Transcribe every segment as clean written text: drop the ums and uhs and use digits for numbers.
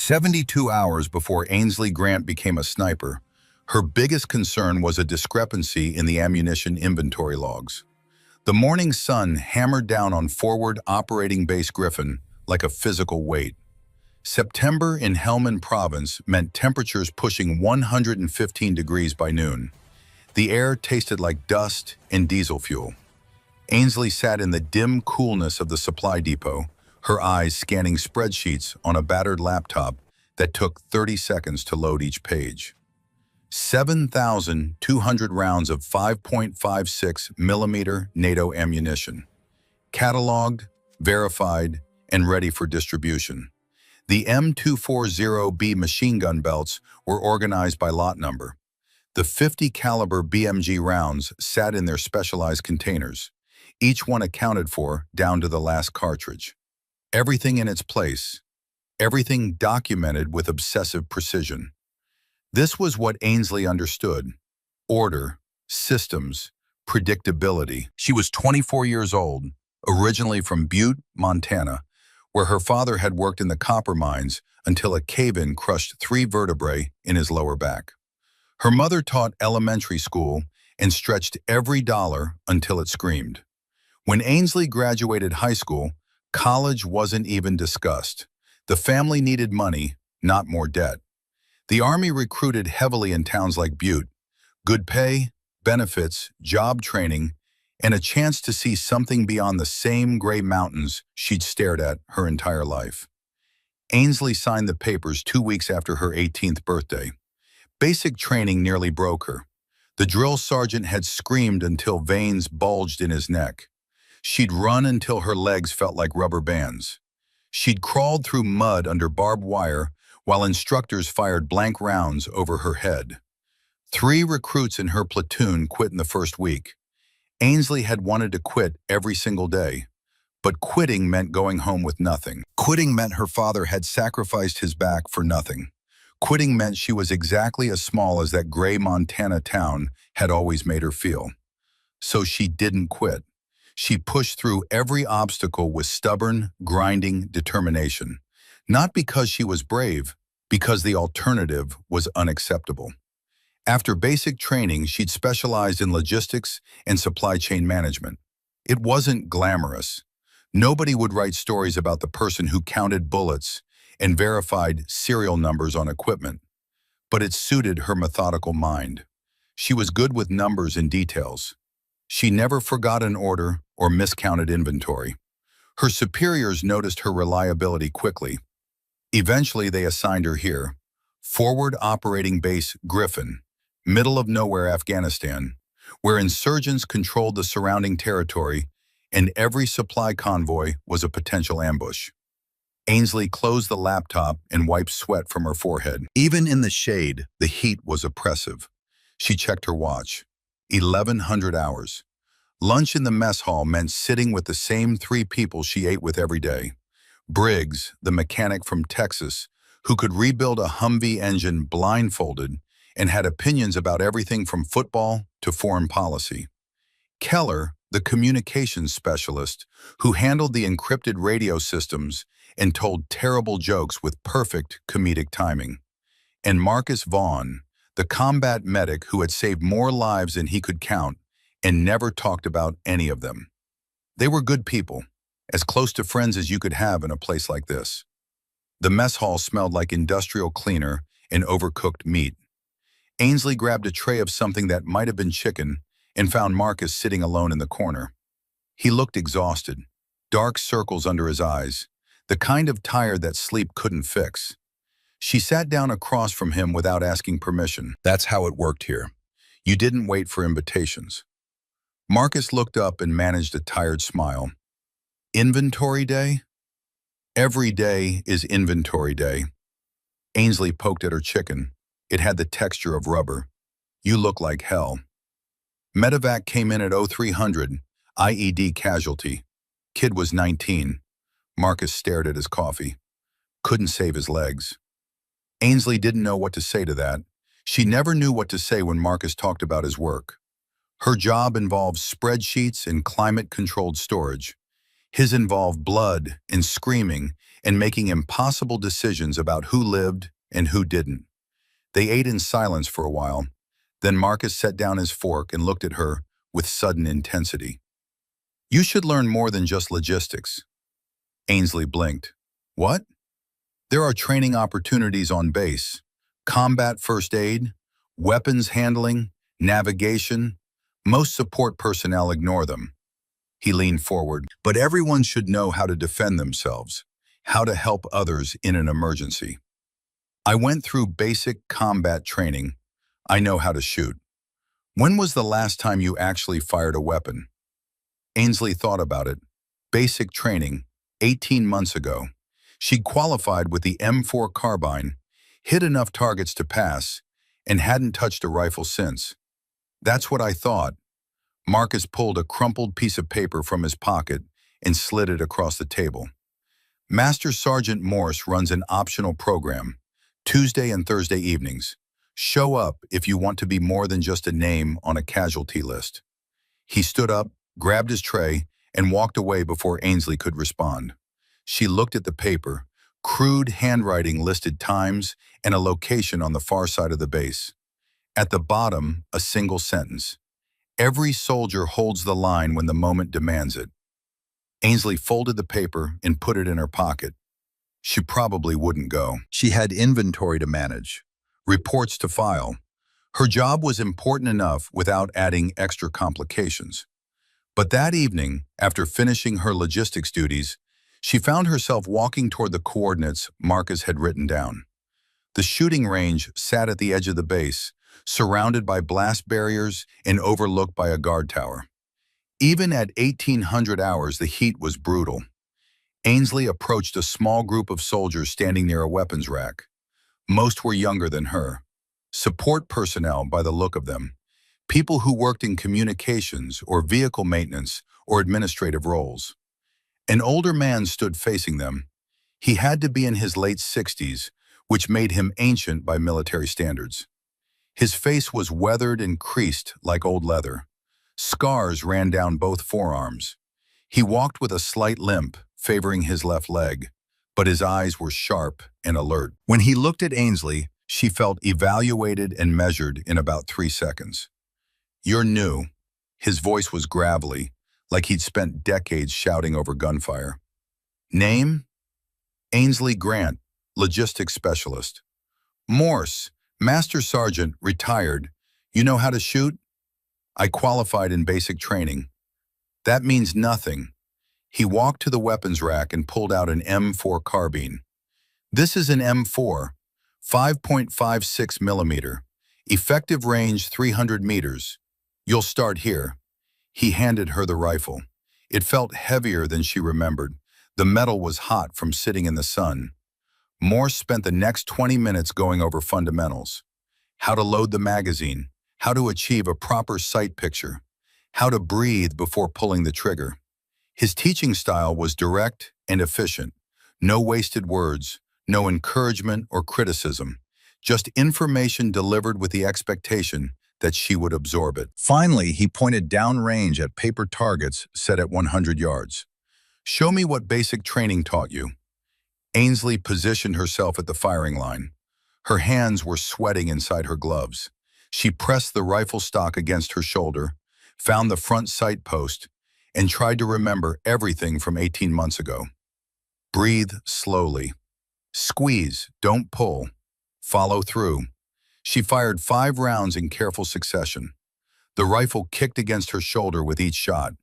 72 hours before Ainsley Grant became a sniper, her biggest concern was a discrepancy in the ammunition inventory logs. The morning sun hammered down on forward operating base Griffin like a physical weight. September in Helmand Province meant temperatures pushing 115 degrees by noon. The air tasted like dust and diesel fuel. Ainsley sat in the dim coolness of the supply depot, her eyes scanning spreadsheets on a battered laptop that took 30 seconds to load each page. 7,200 rounds of 5.56 millimeter NATO ammunition, cataloged, verified, and ready for distribution. The M240B machine gun belts were organized by lot number. The 50 caliber BMG rounds sat in their specialized containers, each one accounted for down to the last cartridge. Everything in its place, everything documented with obsessive precision. This was what Ainsley understood: order, systems, predictability. She was 24 years old, originally from Butte, Montana, where her father had worked in the copper mines until a cave-in crushed 3 vertebrae in his lower back. Her mother taught elementary school and stretched every dollar until it screamed. When Ainsley graduated high school, college wasn't even discussed. The family needed money, not more debt. The Army recruited heavily in towns like Butte. Good pay, benefits, job training, and a chance to see something beyond the same gray mountains she'd stared at her entire life. Ainsley signed the papers 2 weeks after her 18th birthday. Basic training nearly broke her. The drill sergeant had screamed until veins bulged in his neck. She'd run until her legs felt like rubber bands. She'd crawled through mud under barbed wire while instructors fired blank rounds over her head. 3 recruits in her platoon quit in the first week. Ainsley had wanted to quit every single day, but quitting meant going home with nothing. Quitting meant her father had sacrificed his back for nothing. Quitting meant she was exactly as small as that gray Montana town had always made her feel. So she didn't quit. She pushed through every obstacle with stubborn, grinding determination. Not because she was brave, because the alternative was unacceptable. After basic training, she'd specialized in logistics and supply chain management. It wasn't glamorous. Nobody would write stories about the person who counted bullets and verified serial numbers on equipment. But it suited her methodical mind. She was good with numbers and details. She never forgot an order or miscounted inventory. Her superiors noticed her reliability quickly. Eventually, they assigned her here, Forward Operating Base Griffin, middle of nowhere Afghanistan, where insurgents controlled the surrounding territory and every supply convoy was a potential ambush. Ainsley closed the laptop and wiped sweat from her forehead. Even in the shade, the heat was oppressive. She checked her watch. 1,100 hours. Lunch in the mess hall meant sitting with the same 3 people she ate with every day. Briggs, the mechanic from Texas, who could rebuild a Humvee engine blindfolded and had opinions about everything from football to foreign policy. Keller, the communications specialist, who handled the encrypted radio systems and told terrible jokes with perfect comedic timing. And Marcus Vaughn, the combat medic who had saved more lives than he could count and never talked about any of them. They were good people, as close to friends as you could have in a place like this. The mess hall smelled like industrial cleaner and overcooked meat. Ainsley grabbed a tray of something that might have been chicken and found Marcus sitting alone in the corner. He looked exhausted, dark circles under his eyes, the kind of tired that sleep couldn't fix. She sat down across from him without asking permission. That's how it worked here. You didn't wait for invitations. Marcus looked up and managed a tired smile. Inventory day? Every day is inventory day. Ainsley poked at her chicken. It had the texture of rubber. You look like hell. Medevac came in at 0300, IED casualty. Kid was 19. Marcus stared at his coffee. Couldn't save his legs. Ainsley didn't know what to say to that. She never knew what to say when Marcus talked about his work. Her job involved spreadsheets and climate-controlled storage. His involved blood and screaming and making impossible decisions about who lived and who didn't. They ate in silence for a while. Then Marcus set down his fork and looked at her with sudden intensity. You should learn more than just logistics. Ainsley blinked. What? There are training opportunities on base. Combat first aid, weapons handling, navigation. Most support personnel ignore them. He leaned forward. But everyone should know how to defend themselves, how to help others in an emergency. I went through basic combat training. I know how to shoot. When was the last time you actually fired a weapon? Ainsley thought about it. Basic training, 18 months ago. She'd qualified with the M4 carbine, hit enough targets to pass, and hadn't touched a rifle since. That's what I thought. Marcus pulled a crumpled piece of paper from his pocket and slid it across the table. Master Sergeant Morse runs an optional program, Tuesday and Thursday evenings. Show up if you want to be more than just a name on a casualty list. He stood up, grabbed his tray, and walked away before Ainsley could respond. She looked at the paper. Crude handwriting listed times and a location on the far side of the base. At the bottom, a single sentence. Every soldier holds the line when the moment demands it. Ainsley folded the paper and put it in her pocket. She probably wouldn't go. She had inventory to manage, reports to file. Her job was important enough without adding extra complications. But that evening, after finishing her logistics duties, she found herself walking toward the coordinates Marcus had written down. The shooting range sat at the edge of the base, surrounded by blast barriers and overlooked by a guard tower. Even at 1800 hours, the heat was brutal. Ainsley approached a small group of soldiers standing near a weapons rack. Most were younger than her. Support personnel by the look of them. People who worked in communications or vehicle maintenance or administrative roles. An older man stood facing them. He had to be in his late 60s, which made him ancient by military standards. His face was weathered and creased like old leather. Scars ran down both forearms. He walked with a slight limp, favoring his left leg, but his eyes were sharp and alert. When he looked at Ainsley, she felt evaluated and measured in about 3 seconds. You're new. His voice was gravelly, like he'd spent decades shouting over gunfire. Name? Ainsley Grant, logistics specialist. Morse, Master Sergeant, retired. You know how to shoot? I qualified in basic training. That means nothing. He walked to the weapons rack and pulled out an M4 carbine. This is an M4, 5.56 millimeter, effective range 300 meters. You'll start here. He handed her the rifle. It felt heavier than she remembered. The metal was hot from sitting in the sun. Morse spent the next 20 minutes going over fundamentals. How to load the magazine, how to achieve a proper sight picture, how to breathe before pulling the trigger. His teaching style was direct and efficient. No wasted words, no encouragement or criticism, just information delivered with the expectation that she would absorb it. Finally, he pointed downrange at paper targets set at 100 yards. Show me what basic training taught you. Ainsley positioned herself at the firing line. Her hands were sweating inside her gloves. She pressed the rifle stock against her shoulder, found the front sight post, and tried to remember everything from 18 months ago. Breathe slowly. Squeeze, don't pull. Follow through. She fired 5 rounds in careful succession. The rifle kicked against her shoulder with each shot.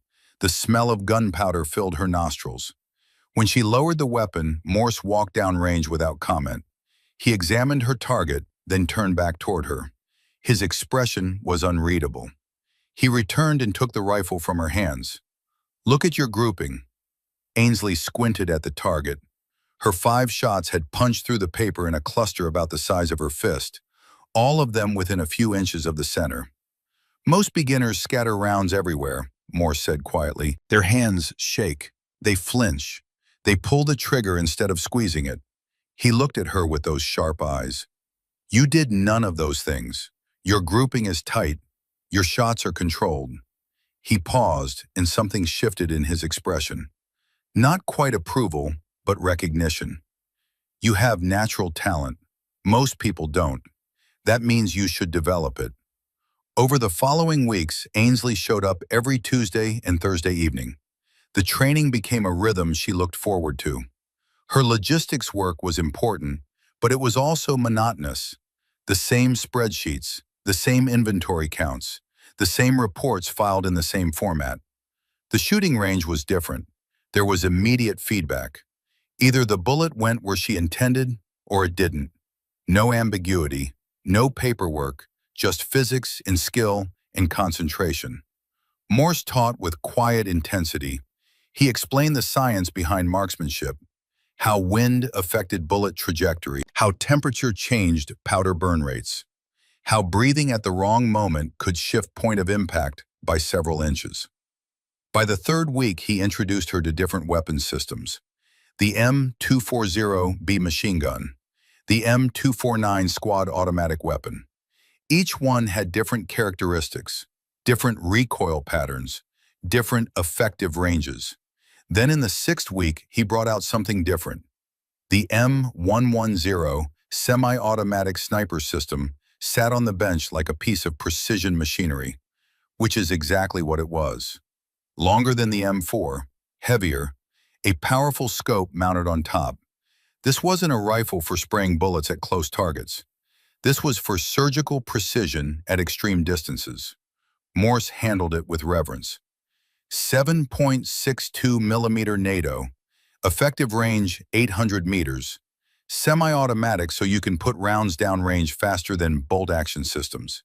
The smell of gunpowder filled her nostrils. When she lowered the weapon, Morse walked downrange without comment. He examined her target, then turned back toward her. His expression was unreadable. He returned and took the rifle from her hands. Look at your grouping. Ainsley squinted at the target. Her 5 shots had punched through the paper in a cluster about the size of her fist, all of them within a few inches of the center. Most beginners scatter rounds everywhere, Morse said quietly. Their hands shake. They flinch. They pull the trigger instead of squeezing it. He looked at her with those sharp eyes. You did none of those things. Your grouping is tight. Your shots are controlled. He paused, and something shifted in his expression. Not quite approval, but recognition. You have natural talent. Most people don't. That means you should develop it. Over the following weeks, Ainsley showed up every Tuesday and Thursday evening. The training became a rhythm she looked forward to. Her logistics work was important, but it was also monotonous. The same spreadsheets, the same inventory counts, the same reports filed in the same format. The shooting range was different. There was immediate feedback. Either the bullet went where she intended or it didn't. No ambiguity, no paperwork, just physics and skill and concentration. Morse taught with quiet intensity. He explained the science behind marksmanship, how wind affected bullet trajectory, how temperature changed powder burn rates, how breathing at the wrong moment could shift point of impact by several inches. By the third week, he introduced her to different weapons systems. The M240B machine gun, the M249 squad automatic weapon. Each one had different characteristics, different recoil patterns, different effective ranges. Then in the sixth week, he brought out something different. The M110 semi-automatic sniper system sat on the bench like a piece of precision machinery, which is exactly what it was. Longer than the M4, heavier, a powerful scope mounted on top. This wasn't a rifle for spraying bullets at close targets. This was for surgical precision at extreme distances. Morse handled it with reverence. 7.62 millimeter NATO, effective range 800 meters, semi-automatic so you can put rounds downrange faster than bolt-action systems.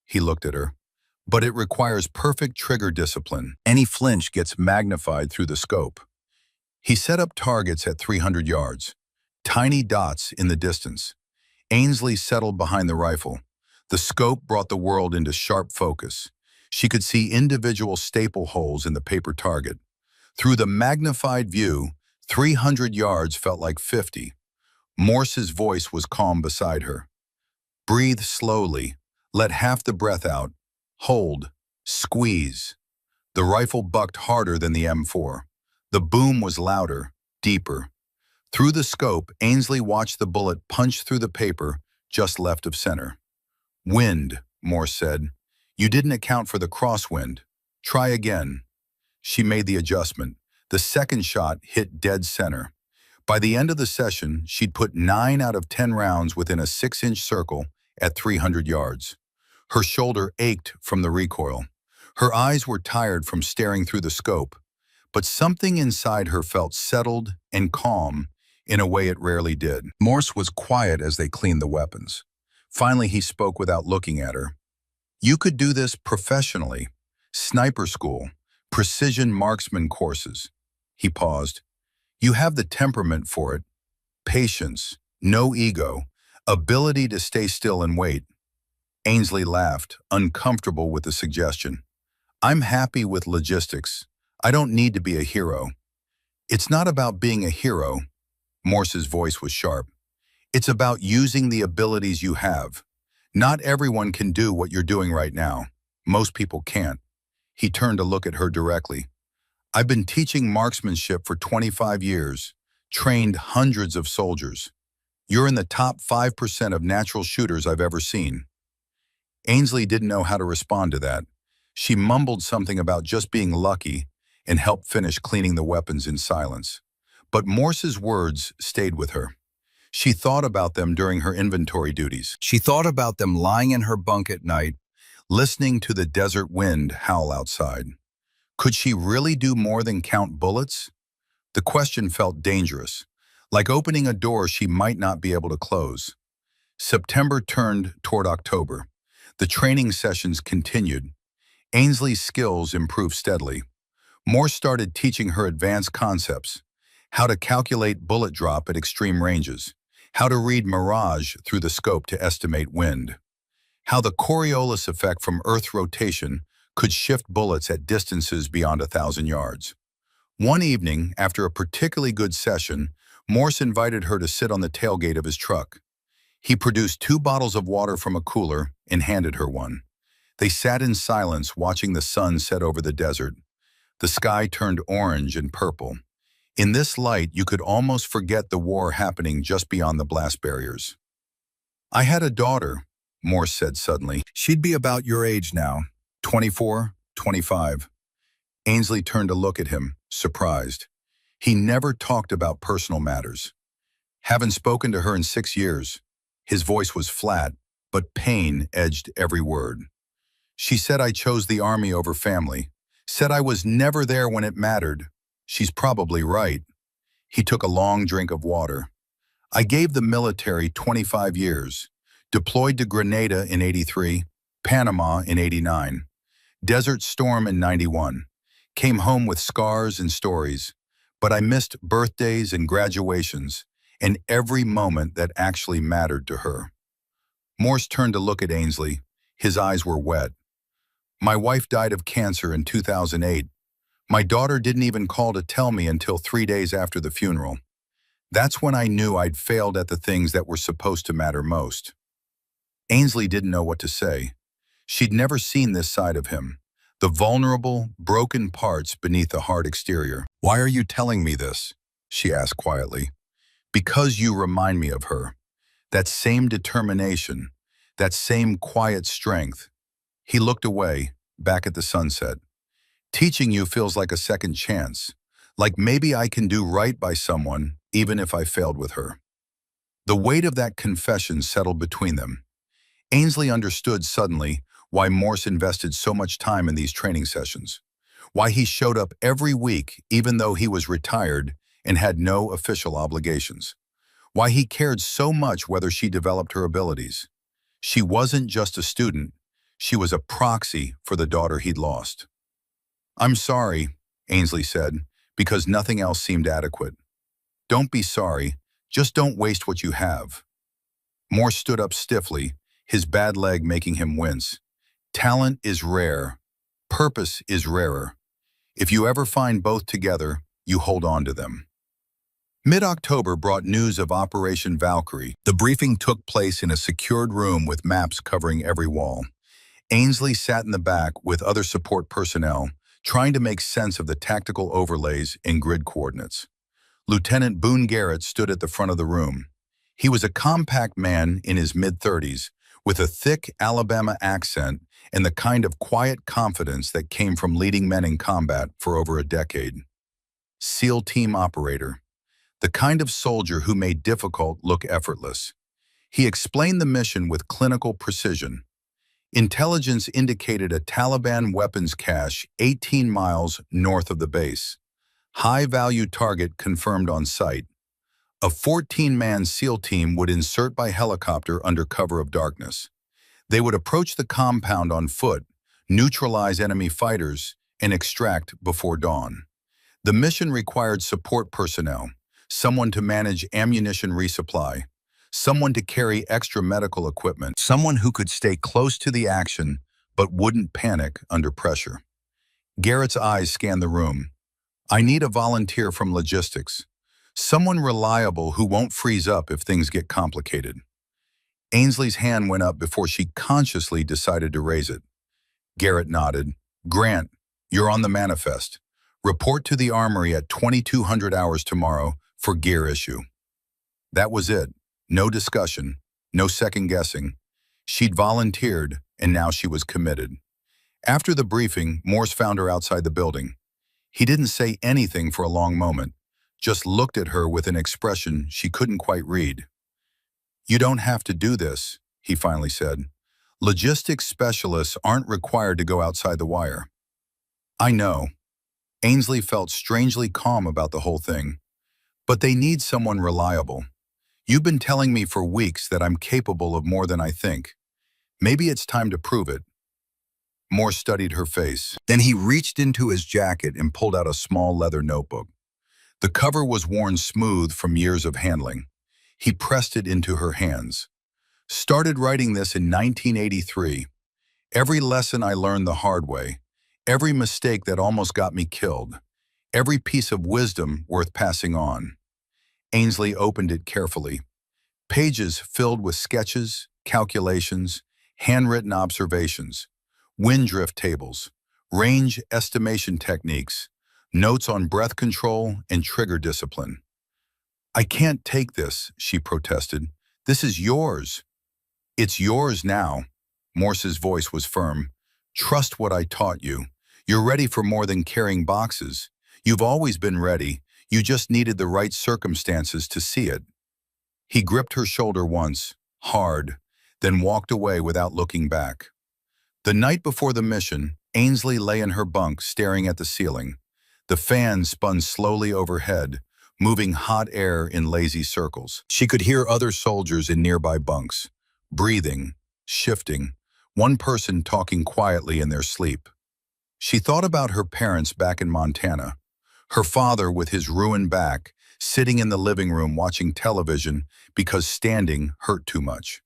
He looked at her. But it requires perfect trigger discipline. Any flinch gets magnified through the scope. He set up targets at 300 yards, tiny dots in the distance. Ainsley settled behind the rifle. The scope brought the world into sharp focus. She could see individual staple holes in the paper target. Through the magnified view, 300 yards felt like 50. Morse's voice was calm beside her. Breathe slowly. Let half the breath out. Hold. Squeeze. The rifle bucked harder than the M4. The boom was louder, deeper. Through the scope, Ainsley watched the bullet punch through the paper just left of center. Wind, Morse said. You didn't account for the crosswind. Try again. She made the adjustment. The second shot hit dead center. By the end of the session, she'd put 9 out of 10 rounds within a 6-inch circle at 300 yards. Her shoulder ached from the recoil. Her eyes were tired from staring through the scope, but something inside her felt settled and calm in a way it rarely did. Morse was quiet as they cleaned the weapons. Finally, he spoke without looking at her. You could do this professionally. Sniper school, precision marksman courses. He paused. You have the temperament for it. Patience, no ego, ability to stay still and wait. Ainsley laughed, uncomfortable with the suggestion. I'm happy with logistics. I don't need to be a hero. It's not about being a hero. Morse's voice was sharp. It's about using the abilities you have. Not everyone can do what you're doing right now. Most people can't. He turned to look at her directly. I've been teaching marksmanship for 25 years, trained hundreds of soldiers. You're in the top 5% of natural shooters I've ever seen. Ainsley didn't know how to respond to that. She mumbled something about just being lucky and helped finish cleaning the weapons in silence. But Morse's words stayed with her. She thought about them during her inventory duties. She thought about them lying in her bunk at night, listening to the desert wind howl outside. Could she really do more than count bullets? The question felt dangerous, like opening a door she might not be able to close. September turned toward October. The training sessions continued. Ainsley's skills improved steadily. Morse started teaching her advanced concepts, how to calculate bullet drop at extreme ranges, how to read mirage through the scope to estimate wind, how the Coriolis effect from Earth rotation could shift bullets at distances beyond 1,000 yards. One evening, after a particularly good session, Morse invited her to sit on the tailgate of his truck. He produced 2 bottles of water from a cooler and handed her one. They sat in silence, watching the sun set over the desert. The sky turned orange and purple. In this light, you could almost forget the war happening just beyond the blast barriers. I had a daughter, Morse said suddenly. She'd be about your age now, 24, 25. Ainsley turned to look at him, surprised. He never talked about personal matters. Haven't spoken to her in 6 years. His voice was flat, but pain edged every word. She said I chose the army over family. Said I was never there when it mattered. She's probably right. He took a long drink of water. I gave the military 25 years. Deployed to Grenada in 83, Panama in 89, Desert Storm in 91. Came home with scars and stories. But I missed birthdays and graduations and every moment that actually mattered to her. Morse turned to look at Ainsley. His eyes were wet. My wife died of cancer in 2008. My daughter didn't even call to tell me until 3 days after the funeral. That's when I knew I'd failed at the things that were supposed to matter most. Ainsley didn't know what to say. She'd never seen this side of him, the vulnerable, broken parts beneath the hard exterior. Why are you telling me this? She asked quietly. Because you remind me of her. That same determination, that same quiet strength. He looked away, back at the sunset. Teaching you feels like a second chance, like maybe I can do right by someone, even if I failed with her. The weight of that confession settled between them. Ainsley understood suddenly why Morse invested so much time in these training sessions, why he showed up every week even though he was retired and had no official obligations, why he cared so much whether she developed her abilities. She wasn't just a student, she was a proxy for the daughter he'd lost. I'm sorry, Ainsley said, because nothing else seemed adequate. Don't be sorry, just don't waste what you have. Morse stood up stiffly, his bad leg making him wince. Talent is rare. Purpose is rarer. If you ever find both together, you hold on to them. Mid-October brought news of Operation Valkyrie. The briefing took place in a secured room with maps covering every wall. Ainsley sat in the back with other support personnel, trying to make sense of the tactical overlays and grid coordinates. Lieutenant Boone Garrett stood at the front of the room. He was a compact man in his mid-30s, with a thick Alabama accent and the kind of quiet confidence that came from leading men in combat for over a decade. SEAL team operator, the kind of soldier who made difficult look effortless. He explained the mission with clinical precision. Intelligence indicated a Taliban weapons cache 18 miles north of the base. High-value target confirmed on site. A 14-man SEAL team would insert by helicopter under cover of darkness. They would approach the compound on foot, neutralize enemy fighters, and extract before dawn. The mission required support personnel, someone to manage ammunition resupply, someone to carry extra medical equipment, someone who could stay close to the action but wouldn't panic under pressure. Garrett's eyes scanned the room. I need a volunteer from logistics. Someone reliable who won't freeze up if things get complicated. Ainsley's hand went up before she consciously decided to raise it. Garrett nodded. Grant, you're on the manifest. Report to the armory at 2200 hours tomorrow for gear issue. That was it. No discussion, no second guessing. She'd volunteered, and now she was committed. After the briefing, Morse found her outside the building. He didn't say anything for a long moment, just looked at her with an expression she couldn't quite read. You don't have to do this, he finally said. Logistics specialists aren't required to go outside the wire. I know. Ainsley felt strangely calm about the whole thing. But they need someone reliable. You've been telling me for weeks that I'm capable of more than I think. Maybe it's time to prove it. Morse studied her face. Then he reached into his jacket and pulled out a small leather notebook. The cover was worn smooth from years of handling. He pressed it into her hands. Started writing this in 1983. Every lesson I learned the hard way. Every mistake that almost got me killed. Every piece of wisdom worth passing on. Ainsley opened it carefully. Pages filled with sketches, calculations, handwritten observations, wind drift tables, range estimation techniques, notes on breath control and trigger discipline. "I can't take this," she protested. "This is yours." "It's yours now." Morse's voice was firm. "Trust what I taught you. You're ready for more than carrying boxes. You've always been ready. You just needed the right circumstances to see it." He gripped her shoulder once, hard, then walked away without looking back. The night before the mission, Ainsley lay in her bunk staring at the ceiling. The fan spun slowly overhead, moving hot air in lazy circles. She could hear other soldiers in nearby bunks, breathing, shifting, one person talking quietly in their sleep. She thought about her parents back in Montana, her father with his ruined back, sitting in the living room watching television because standing hurt too much.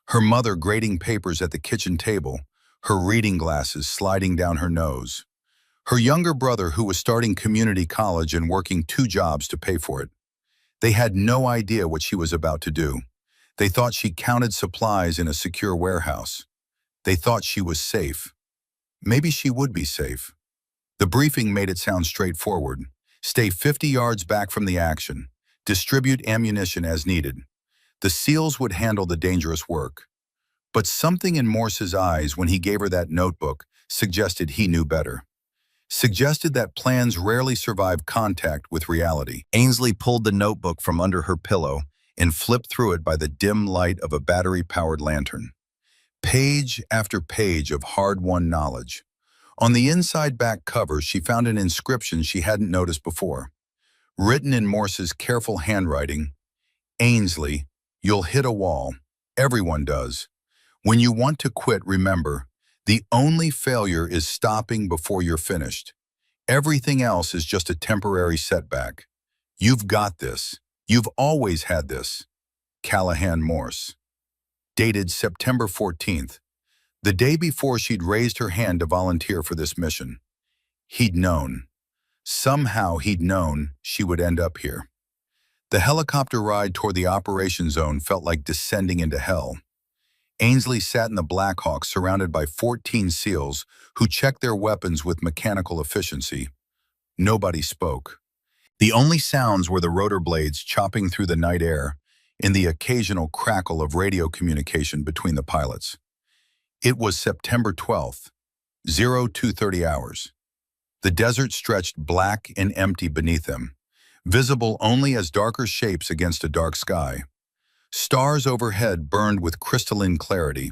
Her mother grading papers at the kitchen table, her reading glasses sliding down her nose. Her younger brother who was starting community college and working 2 jobs to pay for it. They had no idea what she was about to do. They thought she counted supplies in a secure warehouse. They thought she was safe. Maybe she would be safe. The briefing made it sound straightforward. Stay 50 yards back from the action. Distribute ammunition as needed. The SEALs would handle the dangerous work. But something in Morse's eyes when he gave her that notebook suggested he knew better. Suggested that plans rarely survive contact with reality. Ainsley pulled the notebook from under her pillow and flipped through it by the dim light of a battery-powered lantern. Page after page of hard-won knowledge. On the inside back cover, she found an inscription she hadn't noticed before. Written in Morse's careful handwriting, "Ainsley, you'll hit a wall. Everyone does. When you want to quit, remember, the only failure is stopping before you're finished. Everything else is just a temporary setback. You've got this. You've always had this." Callahan Morse. Dated September 14th, the day before she'd raised her hand to volunteer for this mission. He'd known. Somehow he'd known she would end up here. The helicopter ride toward the operation zone felt like descending into hell. Ainsley sat in the Black Hawk surrounded by 14 SEALs who checked their weapons with mechanical efficiency. Nobody spoke. The only sounds were the rotor blades chopping through the night air and the occasional crackle of radio communication between the pilots. It was September 12th, 0230 hours. The desert stretched black and empty beneath them, visible only as darker shapes against a dark sky. Stars overhead burned with crystalline clarity.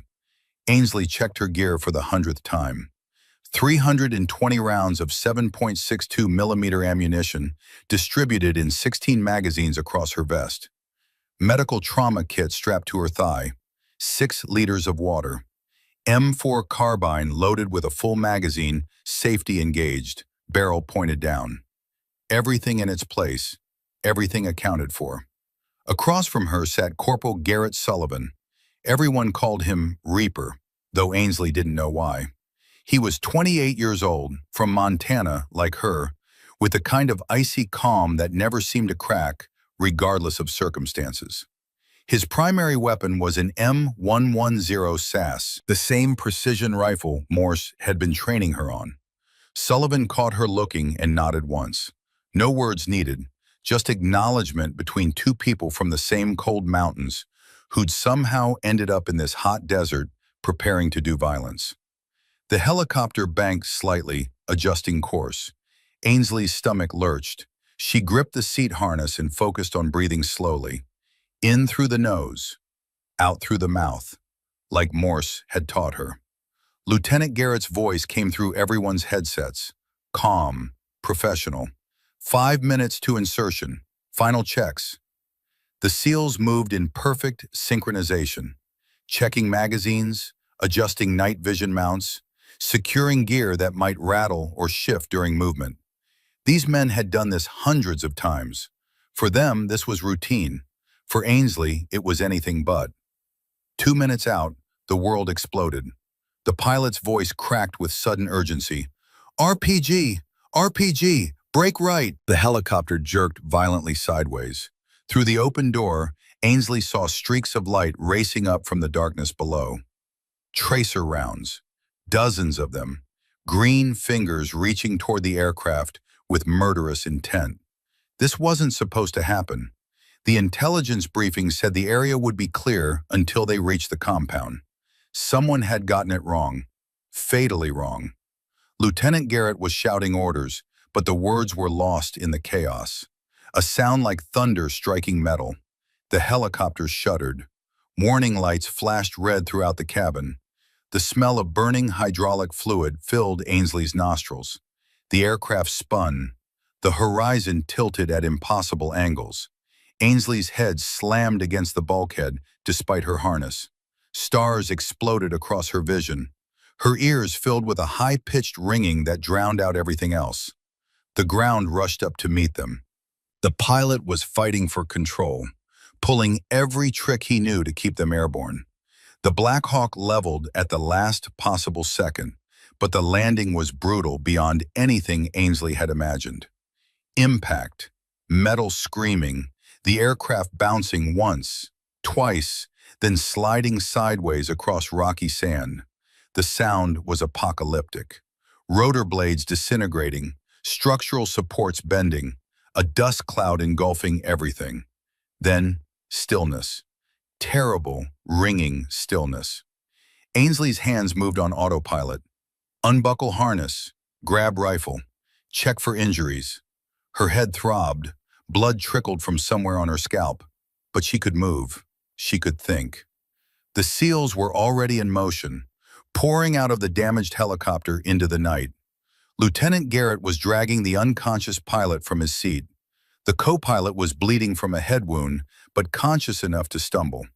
Ainsley checked her gear for the 100th time. 320 rounds of 7.62 millimeter ammunition distributed in 16 magazines across her vest. Medical trauma kit strapped to her thigh. 6 liters of water. M4 carbine loaded with a full magazine, safety engaged, barrel pointed down. Everything in its place, everything accounted for. Across from her sat Corporal Garrett Sullivan. Everyone called him Reaper, though Ainsley didn't know why. He was 28 years old, from Montana, like her, with the kind of icy calm that never seemed to crack, regardless of circumstances. His primary weapon was an M110 SAS, the same precision rifle Morse had been training her on. Sullivan caught her looking and nodded once. No words needed, just acknowledgement between 2 people from the same cold mountains who'd somehow ended up in this hot desert preparing to do violence. The helicopter banked slightly, adjusting course. Ainsley's stomach lurched. She gripped the seat harness and focused on breathing slowly. In through the nose, out through the mouth, like Morse had taught her. Lieutenant Garrett's voice came through everyone's headsets. Calm, professional. 5 minutes to insertion. Final checks. The SEALs moved in perfect synchronization, checking magazines, adjusting night vision mounts, securing gear that might rattle or shift during movement. These men had done this hundreds of times. For them, this was routine. For Ainsley, it was anything but. 2 minutes out, the world exploded. The pilot's voice cracked with sudden urgency. "RPG! RPG! Brake right!" The helicopter jerked violently sideways. Through the open door, Ainsley saw streaks of light racing up from the darkness below. Tracer rounds, dozens of them, green fingers reaching toward the aircraft with murderous intent. This wasn't supposed to happen. The intelligence briefing said the area would be clear until they reached the compound. Someone had gotten it wrong. Fatally wrong. Lieutenant Garrett was shouting orders, but the words were lost in the chaos. A sound like thunder striking metal. The helicopter shuddered. Warning lights flashed red throughout the cabin. The smell of burning hydraulic fluid filled Ainsley's nostrils. The aircraft spun. The horizon tilted at impossible angles. Ainsley's head slammed against the bulkhead despite her harness. Stars exploded across her vision. Her ears filled with a high-pitched ringing that drowned out everything else. The ground rushed up to meet them. The pilot was fighting for control, pulling every trick he knew to keep them airborne. The Black Hawk leveled at the last possible second, but the landing was brutal beyond anything Ainsley had imagined. Impact, metal screaming, the aircraft bouncing once, twice, then sliding sideways across rocky sand. The sound was apocalyptic. Rotor blades disintegrating, structural supports bending, a dust cloud engulfing everything. Then, stillness. Terrible, ringing stillness. Ainsley's hands moved on autopilot. Unbuckle harness, grab rifle, check for injuries. Her head throbbed, blood trickled from somewhere on her scalp, but she could move, she could think. The SEALs were already in motion, pouring out of the damaged helicopter into the night. Lieutenant Garrett was dragging the unconscious pilot from his seat. The co-pilot was bleeding from a head wound, but conscious enough to stumble.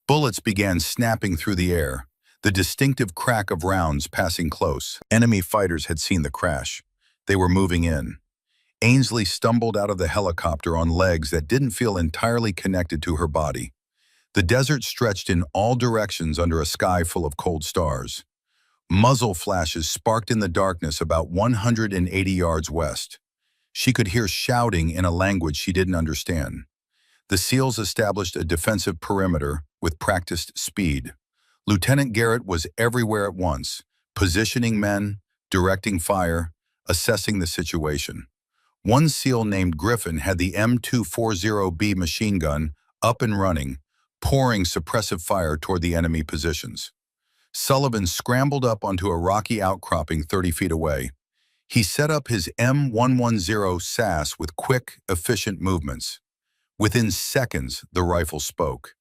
Bullets began snapping through the air, the distinctive crack of rounds passing close. Enemy fighters had seen the crash. They were moving in. Ainsley stumbled out of the helicopter on legs that didn't feel entirely connected to her body. The desert stretched in all directions under a sky full of cold stars. Muzzle flashes sparked in the darkness about 180 yards west. She could hear shouting in a language she didn't understand. The SEALs established a defensive perimeter with practiced speed. Lieutenant Garrett was everywhere at once, positioning men, directing fire, assessing the situation. One SEAL named Griffin had the M240B machine gun up and running, pouring suppressive fire toward the enemy positions. Sullivan scrambled up onto a rocky outcropping 30 feet away. He set up his M110 SAS with quick, efficient movements. Within seconds, the rifle spoke.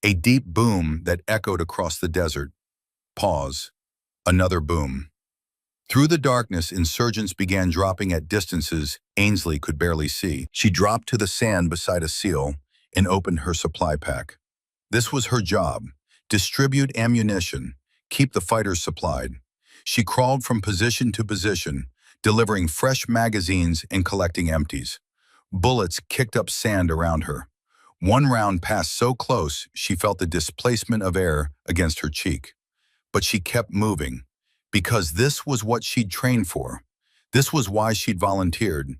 A deep boom that echoed across the desert. Pause. Another boom. Through the darkness, insurgents began dropping at distances Ainsley could barely see. She dropped to the sand beside a SEAL and opened her supply pack. This was her job: distribute ammunition, keep the fighters supplied. She crawled from position to position, delivering fresh magazines and collecting empties. Bullets kicked up sand around her. One round passed so close she felt the displacement of air against her cheek. But she kept moving, because this was what she'd trained for. This was why she'd volunteered.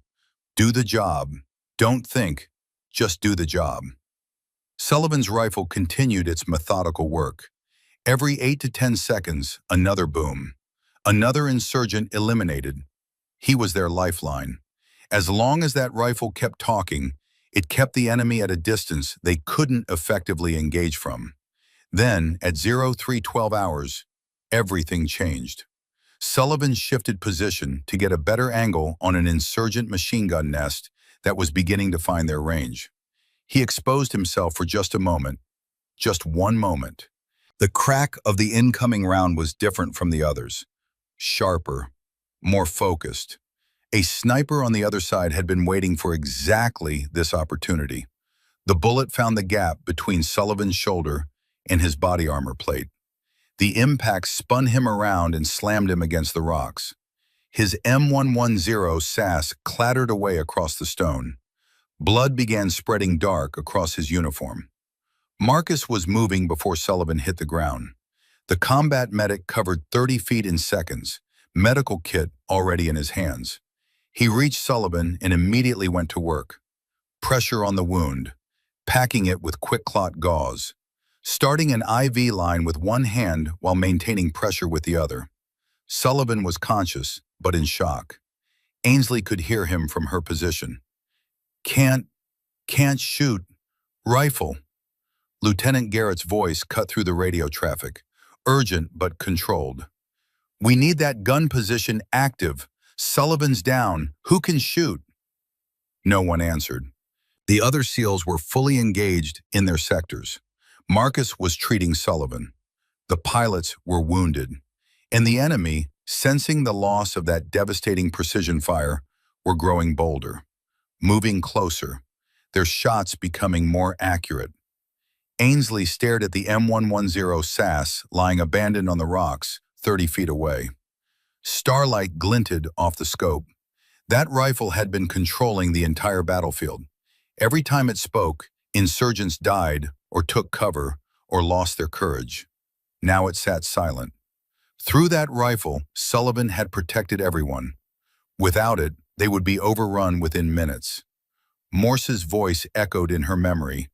Do the job. Don't think. Just do the job. Sullivan's rifle continued its methodical work. Every 8 to 10 seconds, another boom. Another insurgent eliminated. He was their lifeline. As long as that rifle kept talking, it kept the enemy at a distance they couldn't effectively engage from. Then, at 0312 hours, everything changed. Sullivan shifted position to get a better angle on an insurgent machine gun nest that was beginning to find their range. He exposed himself for just a moment, just one moment. The crack of the incoming round was different from the others. Sharper, more focused. A sniper on the other side had been waiting for exactly this opportunity. The bullet found the gap between Sullivan's shoulder and his body armor plate. The impact spun him around and slammed him against the rocks. His M110 SAS clattered away across the stone. Blood began spreading dark across his uniform. Marcus was moving before Sullivan hit the ground. The combat medic covered 30 feet in seconds, medical kit already in his hands. He reached Sullivan and immediately went to work. Pressure on the wound, packing it with quick clot gauze, starting an IV line with one hand while maintaining pressure with the other. Sullivan was conscious, but in shock. Ainsley could hear him from her position. Can't, can't shoot. Rifle. Lieutenant Garrett's voice cut through the radio traffic, urgent but controlled. We need that gun position active. Sullivan's down. Who can shoot? No one answered. The other SEALs were fully engaged in their sectors. Marcus was treating Sullivan. The pilots were wounded. And the enemy, sensing the loss of that devastating precision fire, were growing bolder, moving closer, their shots becoming more accurate. Ainsley stared at the M110 SAS lying abandoned on the rocks 30 feet away. Starlight glinted off the scope. That rifle had been controlling the entire battlefield. Every time it spoke, insurgents died or took cover or lost their courage. Now it sat silent. Through that rifle, Sullivan had protected everyone. Without it, they would be overrun within minutes. Morse's voice echoed in her memory.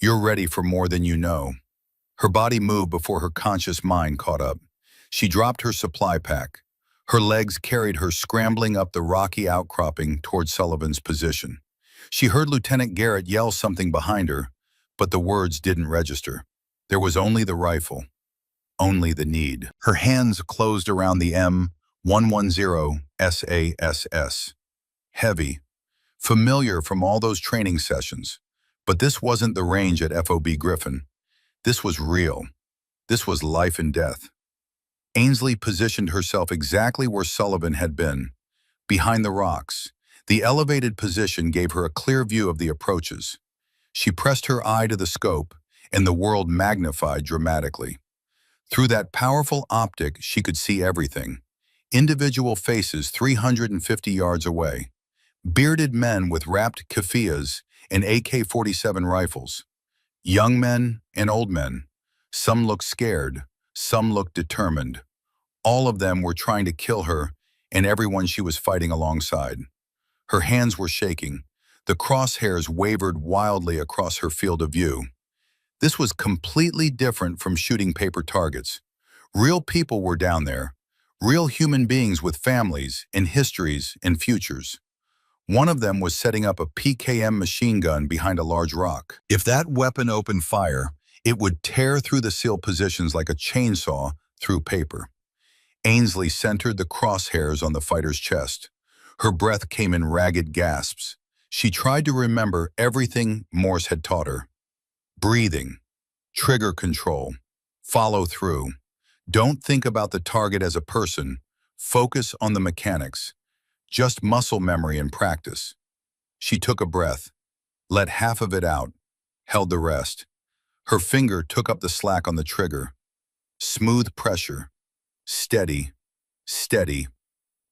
You're ready for more than you know. Her body moved before her conscious mind caught up. She dropped her supply pack. Her legs carried her scrambling up the rocky outcropping toward Sullivan's position. She heard Lieutenant Garrett yell something behind her, but the words didn't register. There was only the rifle, only the need. Her hands closed around the M110 SASS. Heavy, familiar from all those training sessions. But this wasn't the range at FOB Griffin. This was real. This was life and death. Ainsley positioned herself exactly where Sullivan had been, behind the rocks. The elevated position gave her a clear view of the approaches. She pressed her eye to the scope, and the world magnified dramatically. Through that powerful optic, she could see everything. Individual faces 350 yards away. Bearded men with wrapped keffiyehs and AK-47 rifles. Young men and old men. Some looked scared, some looked determined. All of them were trying to kill her and everyone she was fighting alongside. Her hands were shaking. The crosshairs wavered wildly across her field of view. This was completely different from shooting paper targets. Real people were down there. Real human beings with families and histories and futures. One of them was setting up a PKM machine gun behind a large rock. If that weapon opened fire, it would tear through the SEAL positions like a chainsaw through paper. Ainsley centered the crosshairs on the fighter's chest. Her breath came in ragged gasps. She tried to remember everything Morse had taught her. Breathing, trigger control, follow through. Don't think about the target as a person. Focus on the mechanics. Just muscle memory and practice. She took a breath, let half of it out, held the rest. Her finger took up the slack on the trigger. Smooth pressure. Steady, steady.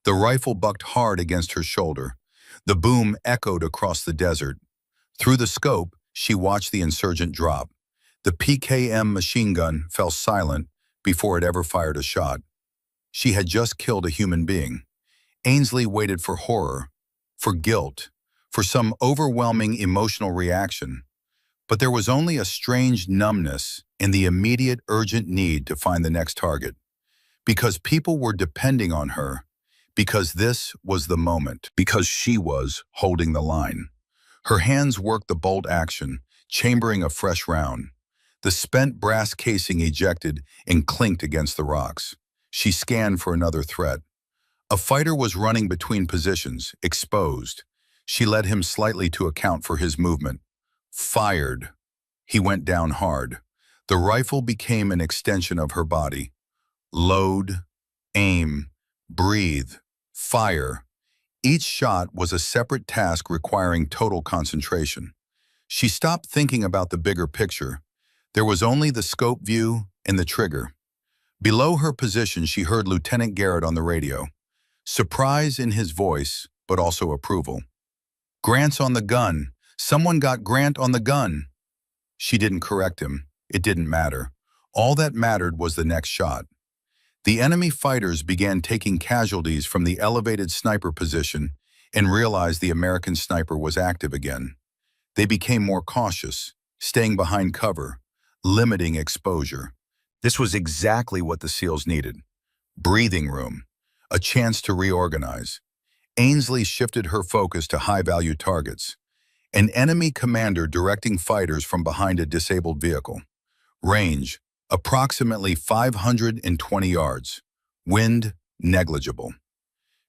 The rifle bucked hard against her shoulder. The boom echoed across the desert. Through the scope, she watched the insurgent drop. The PKM machine gun fell silent before it ever fired a shot. She had just killed a human being. Ainsley waited for horror, for guilt, for some overwhelming emotional reaction. But there was only a strange numbness and the immediate urgent need to find the next target. Because people were depending on her, because this was the moment, because she was holding the line. Her hands worked the bolt action, chambering a fresh round. The spent brass casing ejected and clinked against the rocks. She scanned for another threat. A fighter was running between positions, exposed. She led him slightly to account for his movement. Fired. He went down hard. The rifle became an extension of her body. Load, aim, breathe, fire. Each shot was a separate task requiring total concentration. She stopped thinking about the bigger picture. There was only the scope view and the trigger. Below her position, she heard Lieutenant Garrett on the radio. Surprise in his voice, but also approval. Grant's on the gun. Someone got Grant on the gun. She didn't correct him. It didn't matter. All that mattered was the next shot. The enemy fighters began taking casualties from the elevated sniper position and realized the American sniper was active again. They became more cautious, staying behind cover, limiting exposure. This was exactly what the SEALs needed. Breathing room. A chance to reorganize. Ainsley shifted her focus to high-value targets. An enemy commander directing fighters from behind a disabled vehicle. Range, approximately 520 yards. Wind, negligible.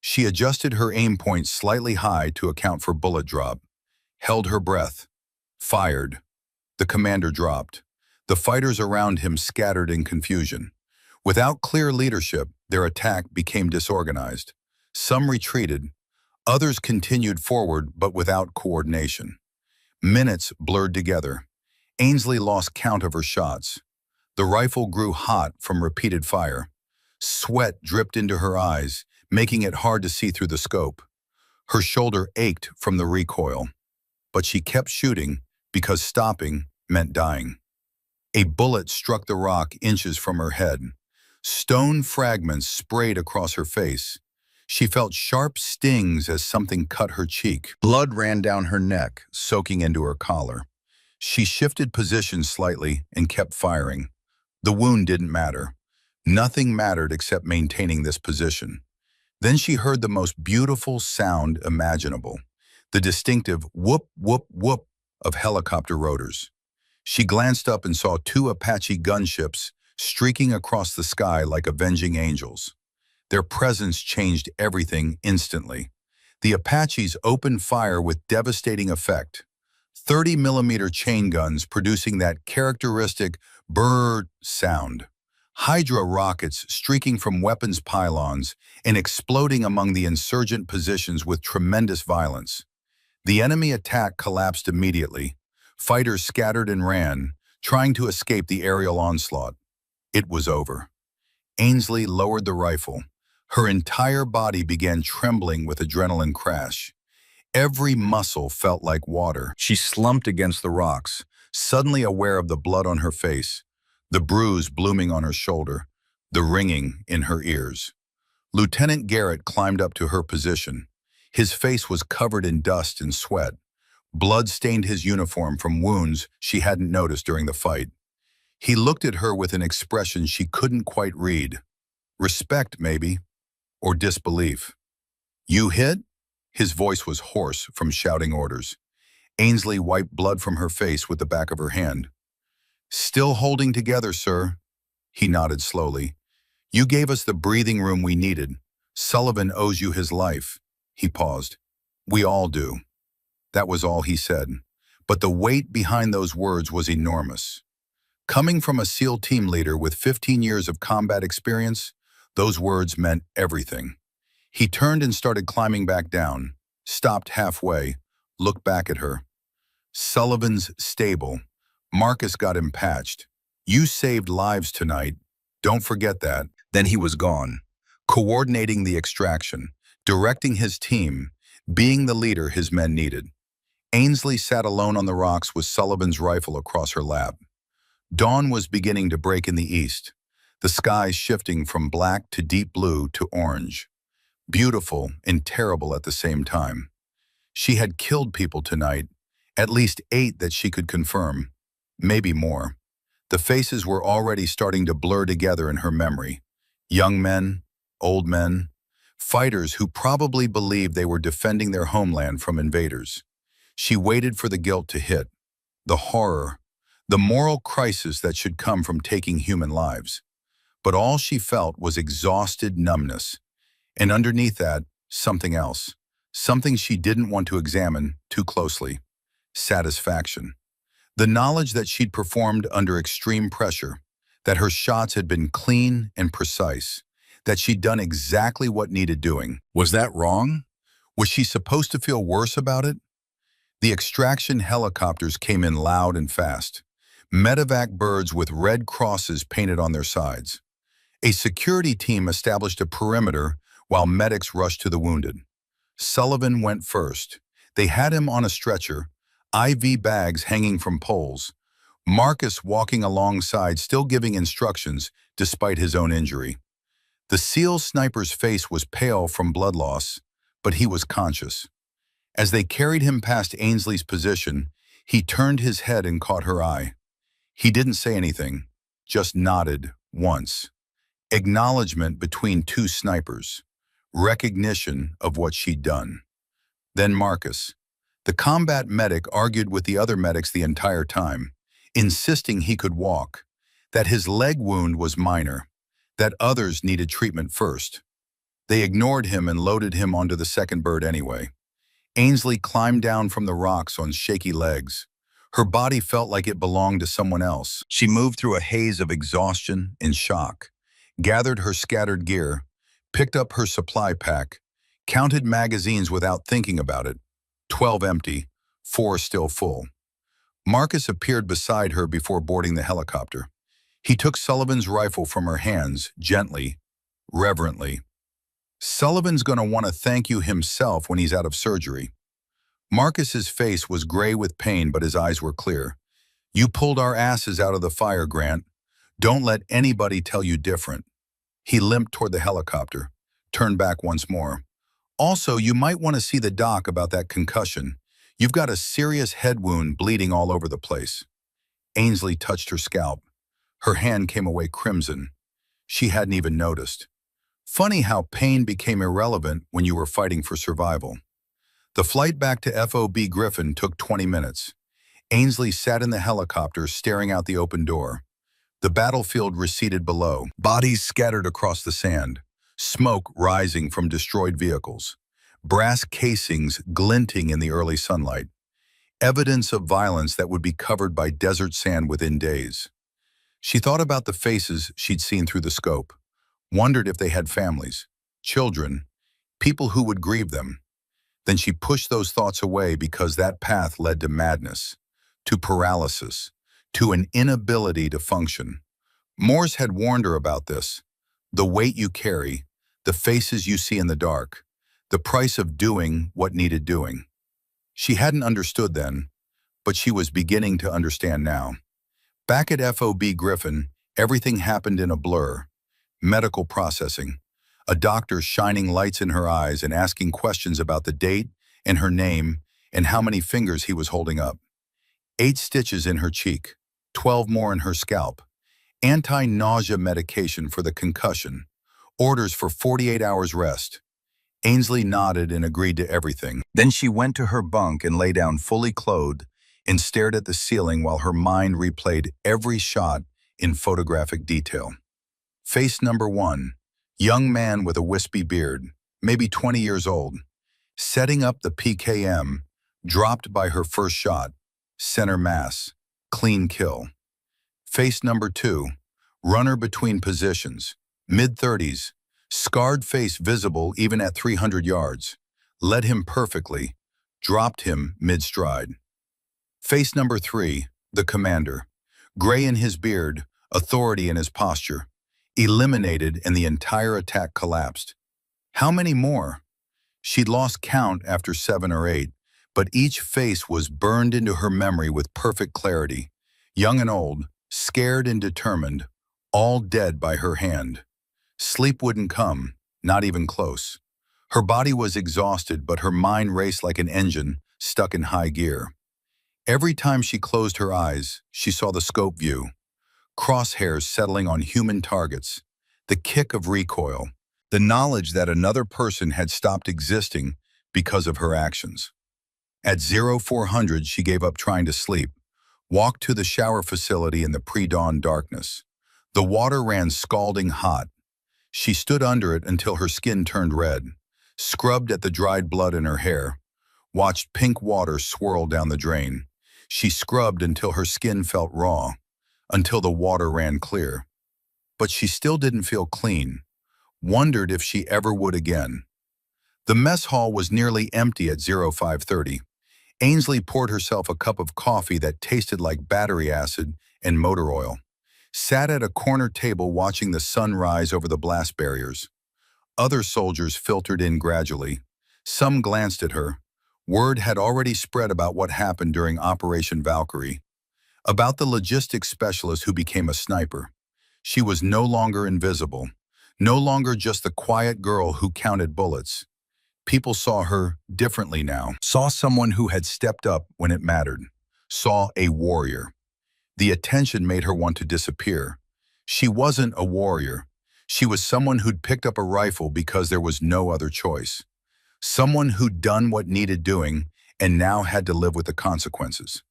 She adjusted her aim point slightly high to account for bullet drop. Held her breath. Fired. The commander dropped. The fighters around him scattered in confusion. Without clear leadership, their attack became disorganized. Some retreated. Others continued forward, but without coordination. Minutes blurred together. Ainsley lost count of her shots. The rifle grew hot from repeated fire. Sweat dripped into her eyes, making it hard to see through the scope. Her shoulder ached from the recoil. But she kept shooting because stopping meant dying. A bullet struck the rock inches from her head. Stone fragments sprayed across her face. She felt sharp stings as something cut her cheek. Blood ran down her neck, soaking into her collar. She shifted position slightly and kept firing. The wound didn't matter. Nothing mattered except maintaining this position. Then she heard the most beautiful sound imaginable, the distinctive whoop, whoop, whoop of helicopter rotors. She glanced up and saw two Apache gunships streaking across the sky like avenging angels. Their presence changed everything instantly. The Apaches opened fire with devastating effect. 30mm chain guns producing that characteristic brrr sound. Hydra rockets streaking from weapons pylons and exploding among the insurgent positions with tremendous violence. The enemy attack collapsed immediately. Fighters scattered and ran, trying to escape the aerial onslaught. It was over. Ainsley lowered the rifle. Her entire body began trembling with adrenaline crash. Every muscle felt like water. She slumped against the rocks, suddenly aware of the blood on her face, the bruise blooming on her shoulder, the ringing in her ears. Lieutenant Garrett climbed up to her position. His face was covered in dust and sweat. Blood stained his uniform from wounds she hadn't noticed during the fight. He looked at her with an expression she couldn't quite read. Respect, maybe, or disbelief. "You hit?" His voice was hoarse from shouting orders. Ainsley wiped blood from her face with the back of her hand. "Still holding together, sir." He nodded slowly. "You gave us the breathing room we needed. Sullivan owes you his life." He paused. "We all do." That was all he said. But the weight behind those words was enormous. Coming from a SEAL team leader with 15 years of combat experience, those words meant everything. He turned and started climbing back down, stopped halfway, looked back at her. "Sullivan's stable. Marcus got him patched. You saved lives tonight. Don't forget that." Then he was gone, coordinating the extraction, directing his team, being the leader his men needed. Ainsley sat alone on the rocks with Sullivan's rifle across her lap. Dawn was beginning to break in the east, the sky shifting from black to deep blue to orange. Beautiful and terrible at the same time. She had killed people tonight, at least 8 that she could confirm, maybe more. The faces were already starting to blur together in her memory. Young men, old men, fighters who probably believed they were defending their homeland from invaders. She waited for the guilt to hit, the horror, the moral crisis that should come from taking human lives. But all she felt was exhausted numbness. And underneath that, something else. Something she didn't want to examine too closely. Satisfaction. The knowledge that she'd performed under extreme pressure, that her shots had been clean and precise, that she'd done exactly what needed doing. Was that wrong? Was she supposed to feel worse about it? The extraction helicopters came in loud and fast. Medevac birds with red crosses painted on their sides. A security team established a perimeter while medics rushed to the wounded. Sullivan went first. They had him on a stretcher, IV bags hanging from poles. Marcus walking alongside, still giving instructions despite his own injury. The SEAL sniper's face was pale from blood loss, but he was conscious. As they carried him past Ainsley's position, he turned his head and caught her eye. He didn't say anything, just nodded once. Acknowledgement between two snipers. recognition of what she'd done. Then Marcus. The combat medic argued with the other medics the entire time, insisting he could walk, that his leg wound was minor, that others needed treatment first. They ignored him and loaded him onto the second bird anyway. Ainsley climbed down from the rocks on shaky legs. Her body felt like it belonged to someone else. She moved through a haze of exhaustion and shock, gathered her scattered gear, picked up her supply pack, counted magazines without thinking about it. 12 empty, 4 still full. Marcus appeared beside her before boarding the helicopter. He took Sullivan's rifle from her hands, gently, reverently. Sullivan's gonna want to thank you himself when he's out of surgery. Marcus's face was gray with pain, but his eyes were clear. You pulled our asses out of the fire, Grant. Don't let anybody tell you different. He limped toward the helicopter, turned back once more. Also, you might want to see the doc about that concussion. You've got a serious head wound bleeding all over the place. Ainsley touched her scalp. Her hand came away crimson. She hadn't even noticed. Funny how pain became irrelevant when you were fighting for survival. The flight back to FOB Griffin took 20 minutes. Ainsley sat in the helicopter staring out the open door. The battlefield receded below, bodies scattered across the sand, smoke rising from destroyed vehicles, brass casings glinting in the early sunlight, evidence of violence that would be covered by desert sand within days. She thought about the faces she'd seen through the scope, wondered if they had families, children, people who would grieve them. Then she pushed those thoughts away because that path led to madness, to paralysis, to an inability to function. Morse had warned her about this. The weight you carry, the faces you see in the dark, the price of doing what needed doing. She hadn't understood then, but she was beginning to understand now. Back at FOB Griffin, everything happened in a blur. Medical processing, a doctor shining lights in her eyes and asking questions about the date and her name and how many fingers he was holding up. 8 stitches in her cheek, 12 more in her scalp, anti-nausea medication for the concussion, orders for 48 hours rest. Ainsley nodded and agreed to everything. Then she went to her bunk and lay down fully clothed and stared at the ceiling while her mind replayed every shot in photographic detail. Face number 1, young man with a wispy beard, maybe 20 years old, setting up the PKM, dropped by her first shot, center mass, clean kill. Face number 2, runner between positions, mid-30s, scarred face visible even at 300 yards, led him perfectly, dropped him mid-stride. Face number 3, the commander, gray in his beard, authority in his posture, eliminated and the entire attack collapsed. How many more? She'd lost count after 7 or 8, but each face was burned into her memory with perfect clarity. Young and old, scared and determined, all dead by her hand. Sleep wouldn't come, not even close. Her body was exhausted, but her mind raced like an engine stuck in high gear. Every time she closed her eyes, she saw the scope view, crosshairs settling on human targets, the kick of recoil, the knowledge that another person had stopped existing because of her actions. At 0400, she gave up trying to sleep, walked to the shower facility in the pre-dawn darkness. The water ran scalding hot. She stood under it until her skin turned red, scrubbed at the dried blood in her hair, watched pink water swirl down the drain. She scrubbed until her skin felt raw, until the water ran clear. But she still didn't feel clean, wondered if she ever would again. The mess hall was nearly empty at 0530. Ainsley poured herself a cup of coffee that tasted like battery acid and motor oil, sat at a corner table watching the sun rise over the blast barriers. Other soldiers filtered in gradually. Some glanced at her. Word had already spread about what happened during Operation Valkyrie, about the logistics specialist who became a sniper. She was no longer invisible, no longer just the quiet girl who counted bullets. People saw her differently now, saw someone who had stepped up when it mattered, saw a warrior. The attention made her want to disappear. She wasn't a warrior. She was someone who'd picked up a rifle because there was no other choice. Someone who'd done what needed doing and now had to live with the consequences.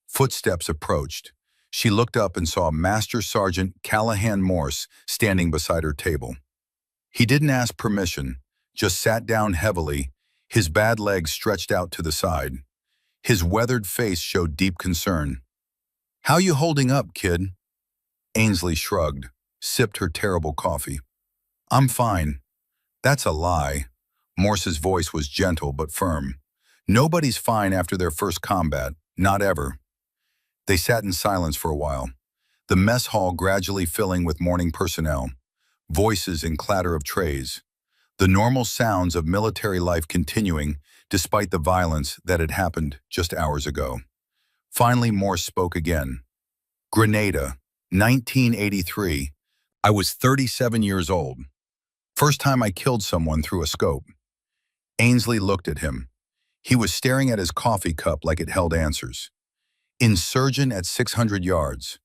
Footsteps approached. She looked up and saw Master Sergeant Callahan Morse standing beside her table. He didn't ask permission, just sat down heavily, his bad legs stretched out to the side. His weathered face showed deep concern. "How you holding up, kid?" Ainsley shrugged, sipped her terrible coffee. "I'm fine." "That's a lie." Morse's voice was gentle but firm. "Nobody's fine after their first combat, not ever." They sat in silence for a while, the mess hall gradually filling with morning personnel, voices and clatter of trays, the normal sounds of military life continuing despite the violence that had happened just hours ago. Finally, Morse spoke again. "Grenada, 1983. I was 37 years old. First time I killed someone through a scope." Ainsley looked at him. He was staring at his coffee cup like it held answers. "Insurgent at 600 yards.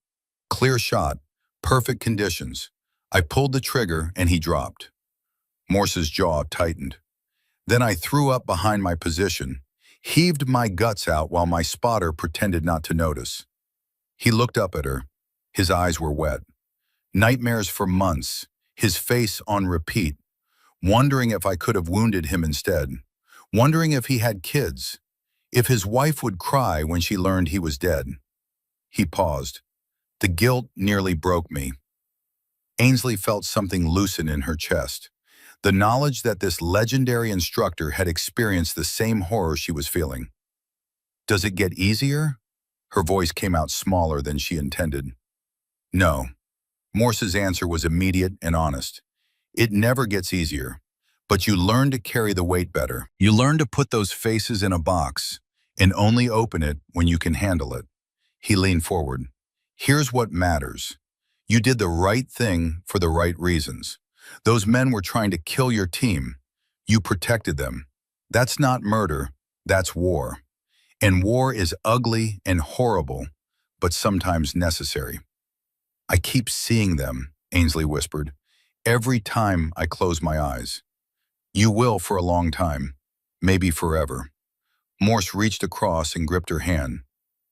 Clear shot, perfect conditions. I pulled the trigger and he dropped." Morse's jaw tightened. "Then I threw up behind my position, heaved my guts out while my spotter pretended not to notice." He looked up at her. His eyes were wet. Nightmares for months, his face on repeat, wondering if I could have wounded him instead, wondering if he had kids, if his wife would cry when she learned he was dead. He paused. The guilt nearly broke me. Ainsley felt something loosen in her chest. The knowledge that this legendary instructor had experienced the same horror she was feeling. "Does it get easier?" Her voice came out smaller than she intended. "No." Morse's answer was immediate and honest. "It never gets easier, but you learn to carry the weight better. You learn to put those faces in a box and only open it when you can handle it." He leaned forward. "Here's what matters. You did the right thing for the right reasons. Those men were trying to kill your team. You protected them. That's not murder, that's war. And war is ugly and horrible, but sometimes necessary." "I keep seeing them," Ainsley whispered, "every time I close my eyes." "You will for a long time, maybe forever." Morse reached across and gripped her hand.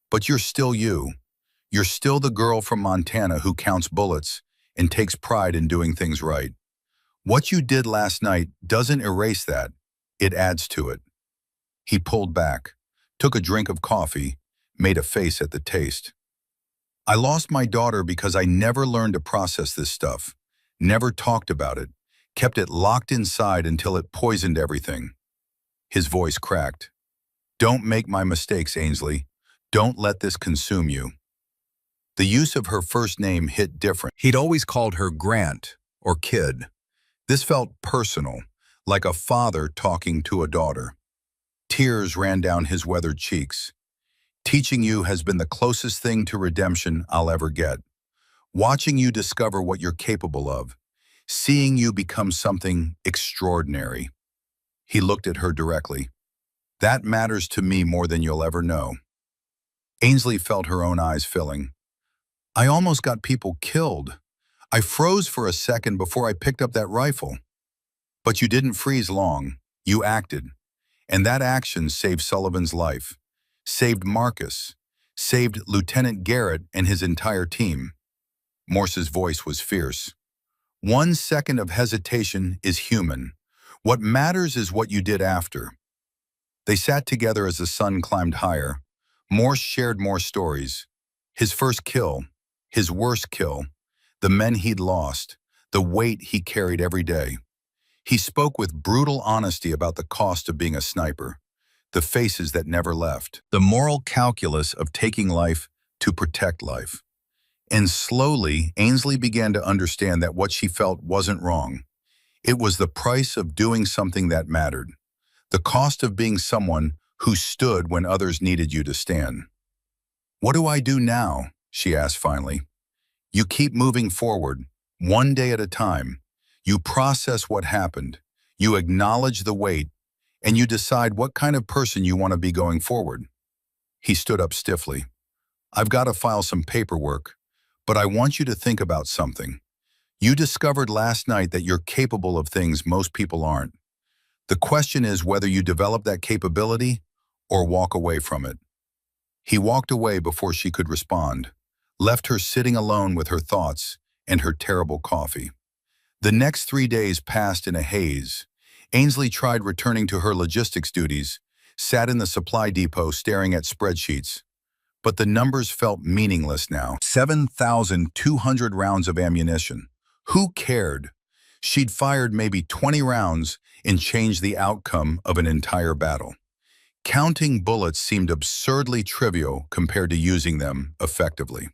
"But you're still you. You're still the girl from Montana who counts bullets and takes pride in doing things right. What you did last night doesn't erase that, it adds to it." He pulled back, took a drink of coffee, made a face at the taste. "I lost my daughter because I never learned to process this stuff, never talked about it, kept it locked inside until it poisoned everything." His voice cracked. "Don't make my mistakes, Ainsley. Don't let this consume you." The use of her first name hit different. He'd always called her Grant or Kid. This felt personal, like a father talking to a daughter. Tears ran down his weathered cheeks. "Teaching you has been the closest thing to redemption I'll ever get. Watching you discover what you're capable of, seeing you become something extraordinary." He looked at her directly. "That matters to me more than you'll ever know." Ainsley felt her own eyes filling. "I almost got people killed. I froze for a second before I picked up that rifle." "But you didn't freeze long. You acted. And that action saved Sullivan's life, saved Marcus, saved Lieutenant Garrett and his entire team." Morse's voice was fierce. "1 second of hesitation is human. What matters is what you did after." They sat together as the sun climbed higher. Morse shared more stories. His first kill, his worst kill, the men he'd lost, the weight he carried every day. He spoke with brutal honesty about the cost of being a sniper, the faces that never left, the moral calculus of taking life to protect life. And slowly, Ainsley began to understand that what she felt wasn't wrong. It was the price of doing something that mattered, the cost of being someone who stood when others needed you to stand. "What do I do now?" she asked finally. "You keep moving forward, one day at a time. You process what happened, you acknowledge the weight, and you decide what kind of person you want to be going forward." He stood up stiffly. "I've got to file some paperwork, but I want you to think about something. You discovered last night that you're capable of things most people aren't. The question is whether you develop that capability or walk away from it. He walked away before she could respond, left her sitting alone with her thoughts and her terrible coffee. The next 3 days passed in a haze. Ainsley tried returning to her logistics duties, sat in the supply depot staring at spreadsheets. But the numbers felt meaningless now. 7,200 rounds of ammunition. Who cared? She'd fired maybe 20 rounds and changed the outcome of an entire battle. Counting bullets seemed absurdly trivial compared to using them effectively.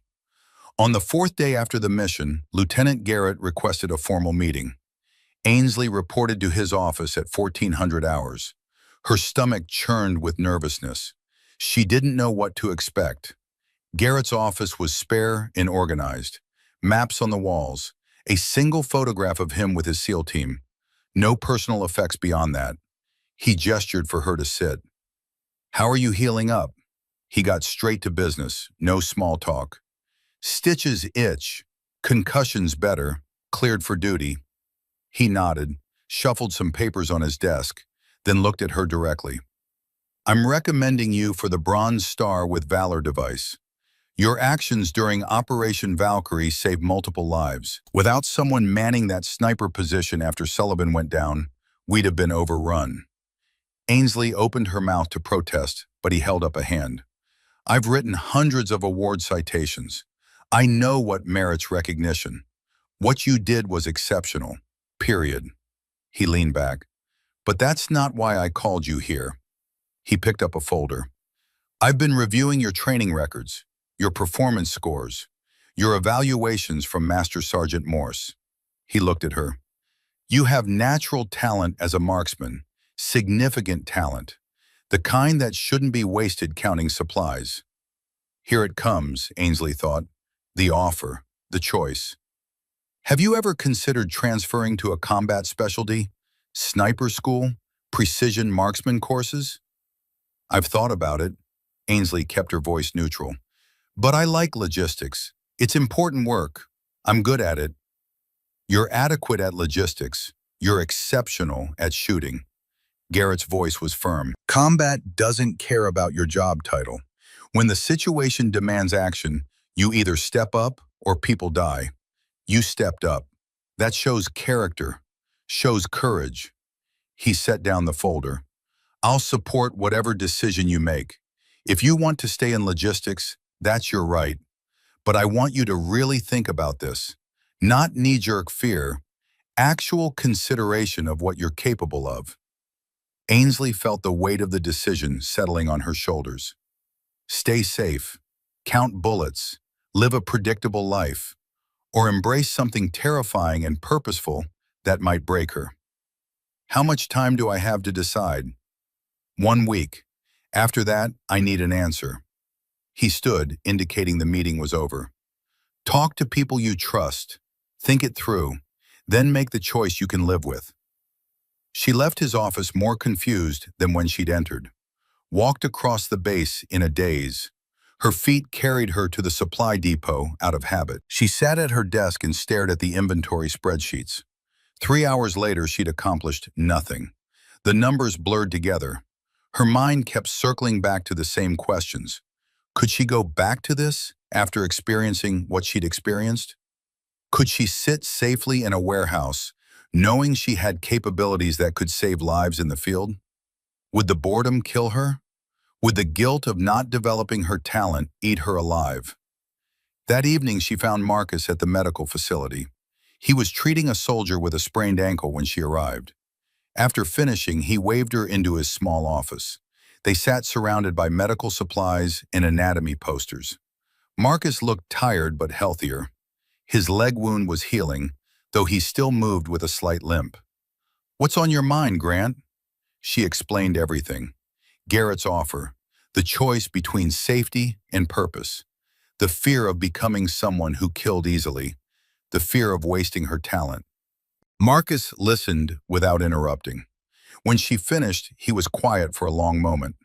On the fourth day after the mission, Lieutenant Garrett requested a formal meeting. Ainsley reported to his office at 1400 hours. Her stomach churned with nervousness. She didn't know what to expect. Garrett's office was spare and organized. Maps on the walls. A single photograph of him with his SEAL team. No personal effects beyond that. He gestured for her to sit. "How are you healing up?" He got straight to business, no small talk. "Stitches itch. Concussions better. Cleared for duty." He nodded, shuffled some papers on his desk, then looked at her directly. "I'm recommending you for the Bronze Star with Valor device. Your actions during Operation Valkyrie saved multiple lives. Without someone manning that sniper position after Sullivan went down, we'd have been overrun." Ainsley opened her mouth to protest, but he held up a hand. "I've written hundreds of award citations. I know what merits recognition. What you did was exceptional. Period." He leaned back. "But that's not why I called you here." He picked up a folder. "I've been reviewing your training records, your performance scores, your evaluations from Master Sergeant Morse." He looked at her. "You have natural talent as a marksman, significant talent, the kind that shouldn't be wasted counting supplies." Here it comes, Ainsley thought. The offer, the choice. "Have you ever considered transferring to a combat specialty? Sniper school? Precision marksman courses?" "I've thought about it." Ainsley kept her voice neutral. "But I like logistics. It's important work. I'm good at it." "You're adequate at logistics. You're exceptional at shooting." Garrett's voice was firm. "Combat doesn't care about your job title. When the situation demands action, you either step up or people die. You stepped up. That shows character, shows courage." He set down the folder. "I'll support whatever decision you make. If you want to stay in logistics, that's your right. But I want you to really think about this. Not knee-jerk fear, actual consideration of what you're capable of." Ainsley felt the weight of the decision settling on her shoulders. Stay safe, count bullets, live a predictable life, or embrace something terrifying and purposeful that might break her. "How much time do I have to decide?" "1 week. After that, I need an answer." He stood, indicating the meeting was over. "Talk to people you trust. Think it through. Then make the choice you can live with." She left his office more confused than when she'd entered. Walked across the base in a daze. Her feet carried her to the supply depot out of habit. She sat at her desk and stared at the inventory spreadsheets. 3 hours later, she'd accomplished nothing. The numbers blurred together. Her mind kept circling back to the same questions. Could she go back to this after experiencing what she'd experienced? Could she sit safely in a warehouse, knowing she had capabilities that could save lives in the field? Would the boredom kill her? Would the guilt of not developing her talent eat her alive? That evening, she found Marcus at the medical facility. He was treating a soldier with a sprained ankle when she arrived. After finishing, he waved her into his small office. They sat surrounded by medical supplies and anatomy posters. Marcus looked tired but healthier. His leg wound was healing, though he still moved with a slight limp. "What's on your mind, Grant?" She explained everything. Garrett's offer, the choice between safety and purpose, the fear of becoming someone who killed easily, the fear of wasting her talent. Marcus listened without interrupting. When she finished, he was quiet for a long moment.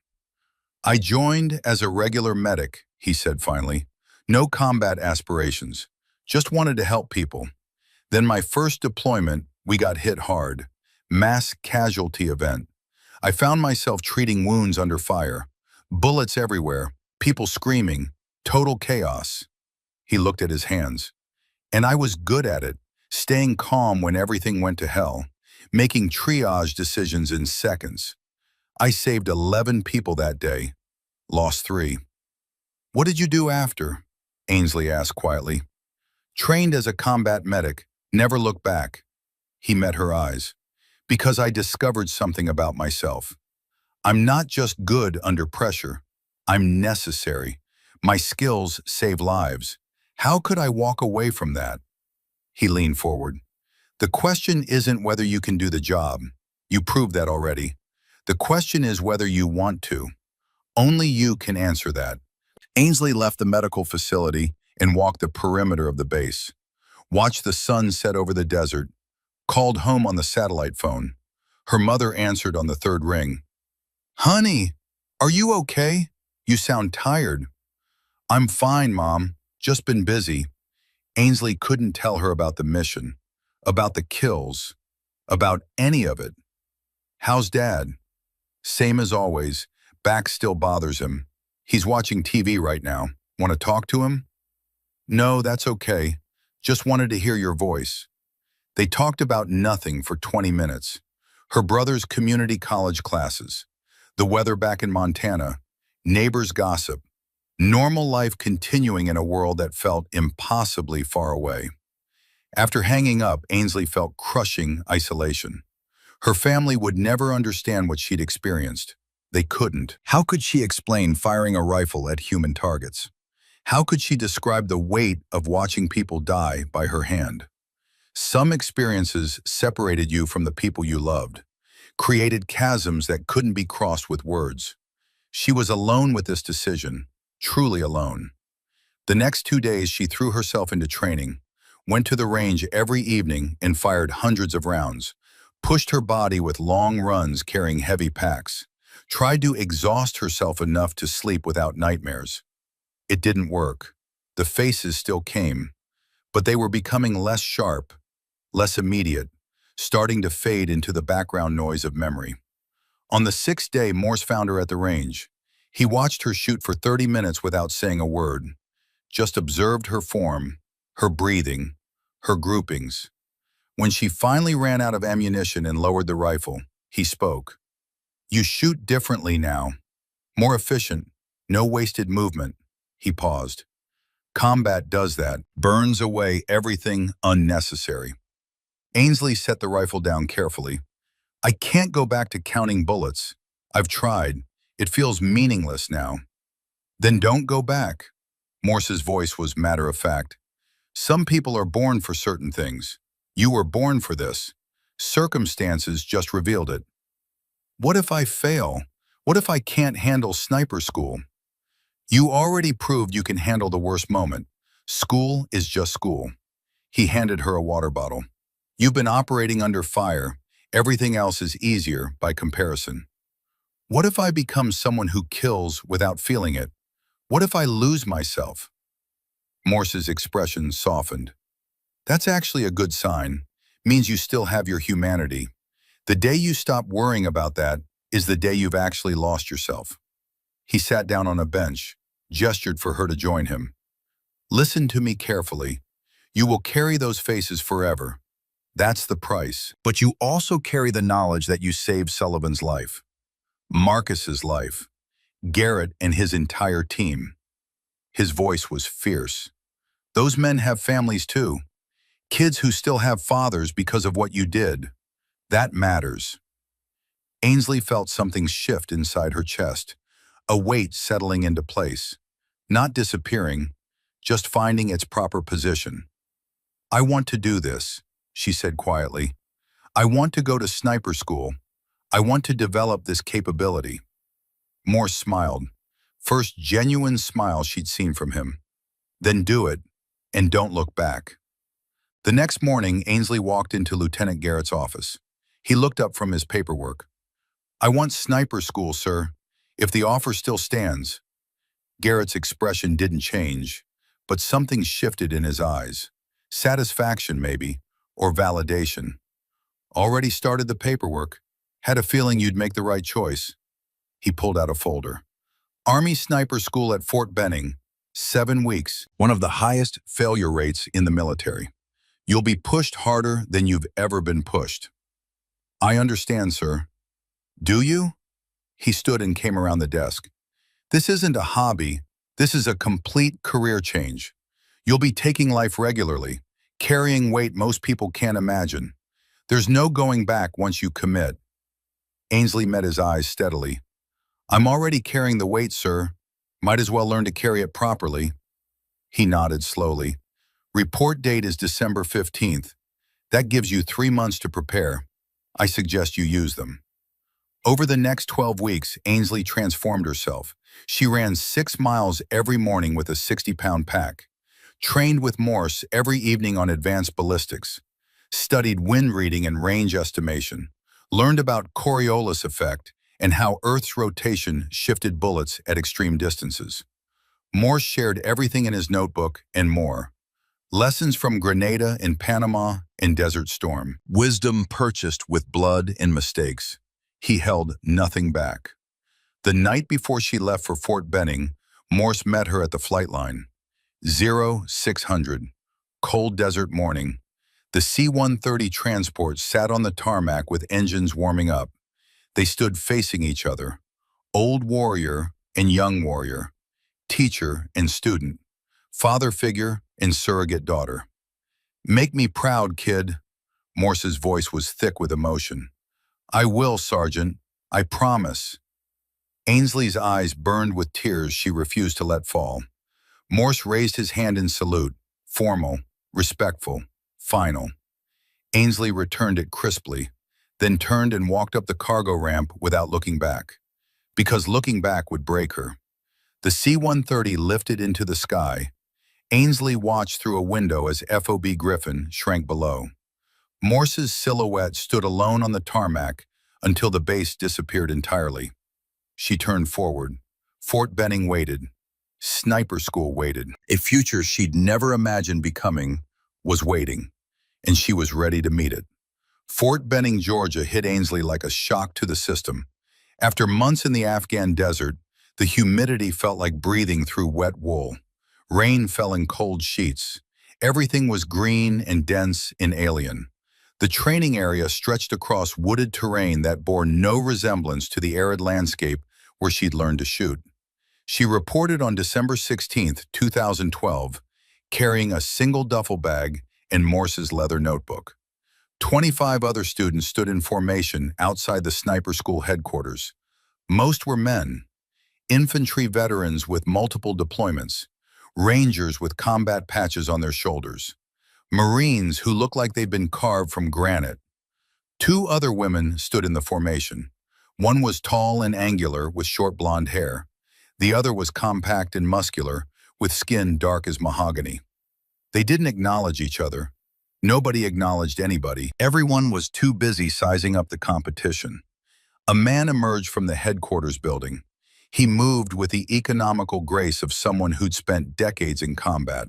"I joined as a regular medic," he said finally. "No combat aspirations. Just wanted to help people. Then my first deployment, we got hit hard. Mass casualty event. I found myself treating wounds under fire. Bullets everywhere, people screaming, total chaos. He looked at his hands. And I was good at it, staying calm when everything went to hell, making triage decisions in seconds. I saved 11 people that day, lost 3. What did you do after? Ainsley asked quietly. Trained as a combat medic, never looked back. He met her eyes. Because I discovered something about myself. I'm not just good under pressure. I'm necessary. My skills save lives. How could I walk away from that? He leaned forward. The question isn't whether you can do the job. You proved that already. The question is whether you want to. Only you can answer that. Ainsley left the medical facility and walked the perimeter of the base. Watched the sun set over the desert. Called home on the satellite phone. Her mother answered on the 3rd ring. Honey, are you okay? You sound tired. I'm fine, Mom. Just been busy. Ainsley couldn't tell her about the mission, about the kills, about any of it. How's Dad? Same as always. Back still bothers him. He's watching TV right now. Want to talk to him? No, that's okay. Just wanted to hear your voice. They talked about nothing for 20 minutes. Her brother's community college classes, the weather back in Montana, neighbors' gossip, normal life continuing in a world that felt impossibly far away. After hanging up, Ainsley felt crushing isolation. Her family would never understand what she'd experienced. They couldn't. How could she explain firing a rifle at human targets? How could she describe the weight of watching people die by her hand? Some experiences separated you from the people you loved, created chasms that couldn't be crossed with words. She was alone with this decision, truly alone. The next 2 days she threw herself into training, went to the range every evening and fired hundreds of rounds, pushed her body with long runs carrying heavy packs, tried to exhaust herself enough to sleep without nightmares. It didn't work. The faces still came, but they were becoming less sharp, less immediate, starting to fade into the background noise of memory. On the 6th day, Morse found her at the range. He watched her shoot for 30 minutes without saying a word, just observed her form, her breathing, her groupings. When she finally ran out of ammunition and lowered the rifle, he spoke. You shoot differently now, more efficient, no wasted movement. He paused. Combat does that, burns away everything unnecessary. Ainsley set the rifle down carefully. I can't go back to counting bullets. I've tried. It feels meaningless now. Then don't go back. Morse's voice was matter-of-fact. Some people are born for certain things. You were born for this. Circumstances just revealed it. What if I fail? What if I can't handle sniper school? You already proved you can handle the worst moment. School is just school. He handed her a water bottle. You've been operating under fire. Everything else is easier by comparison. What if I become someone who kills without feeling it? What if I lose myself? Morse's expression softened. That's actually a good sign. Means you still have your humanity. The day you stop worrying about that is the day you've actually lost yourself. He sat down on a bench, gestured for her to join him. Listen to me carefully. You will carry those faces forever. That's the price. But you also carry the knowledge that you saved Sullivan's life, Marcus's life, Garrett and his entire team. His voice was fierce. Those men have families too. Kids who still have fathers because of what you did. That matters. Ainsley felt something shift inside her chest, a weight settling into place, not disappearing, just finding its proper position. I want to do this, she said quietly. I want to go to sniper school. I want to develop this capability. Morse smiled, first genuine smile she'd seen from him. Then do it, and don't look back. The next morning, Ainsley walked into Lieutenant Garrett's office. He looked up from his paperwork. I want sniper school, sir, if the offer still stands. Garrett's expression didn't change, but something shifted in his eyes. Satisfaction, maybe, or validation? Already started the paperwork. Had a feeling you'd make the right choice. He pulled out a folder. Army Sniper School at Fort Benning, 7 weeks, one of the highest failure rates in the military. You'll be pushed harder than you've ever been pushed. I understand, sir. Do you? He stood and came around the desk. This isn't a hobby. This is a complete career change. You'll be taking life regularly, carrying weight most people can't imagine. There's no going back once you commit. Ainsley met his eyes steadily. I'm already carrying the weight, sir. Might as well learn to carry it properly. He nodded slowly. Report date is December 15th. That gives you 3 months to prepare. I suggest you use them. Over the next 12 weeks, Ainsley transformed herself. She ran 6 miles every morning with a 60-pound pack, trained with Morse every evening on advanced ballistics, studied wind reading and range estimation, learned about Coriolis effect and how Earth's rotation shifted bullets at extreme distances. Morse shared everything in his notebook and more. Lessons from Grenada and Panama and Desert Storm. Wisdom purchased with blood and mistakes. He held nothing back. The night before she left for Fort Benning, Morse met her at the flight line. 0600, cold desert morning. The C-130 transport sat on the tarmac with engines warming up. They stood facing each other, old warrior and young warrior, teacher and student, father figure and surrogate daughter. Make me proud, kid. Morse's voice was thick with emotion. I will, Sergeant. I promise. Ainsley's eyes burned with tears she refused to let fall. Morse raised his hand in salute, formal, respectful, final. Ainsley returned it crisply, then turned and walked up the cargo ramp without looking back, because looking back would break her. The C-130 lifted into the sky. Ainsley watched through a window as FOB Griffin shrank below. Morse's silhouette stood alone on the tarmac until the base disappeared entirely. She turned forward. Fort Benning waited. Sniper School waited. A future she'd never imagined becoming was waiting, and she was ready to meet it. Fort Benning, Georgia hit Ainsley like a shock to the system. After months in the Afghan desert, the humidity felt like breathing through wet wool. Rain fell in cold sheets. Everything was green and dense and alien. The training area stretched across wooded terrain that bore no resemblance to the arid landscape where she'd learned to shoot. She reported on December 16, 2012, carrying a single duffel bag and Morse's leather notebook. 25 other students stood in formation outside the Sniper School headquarters. Most were men, infantry veterans with multiple deployments, Rangers with combat patches on their shoulders, Marines who looked like they'd been carved from granite. 2 other women stood in the formation. One was tall and angular with short blonde hair. The other was compact and muscular with skin dark as mahogany. They didn't acknowledge each other. Nobody acknowledged anybody. Everyone was too busy sizing up the competition. A man emerged from the headquarters building. He moved with the economical grace of someone who'd spent decades in combat.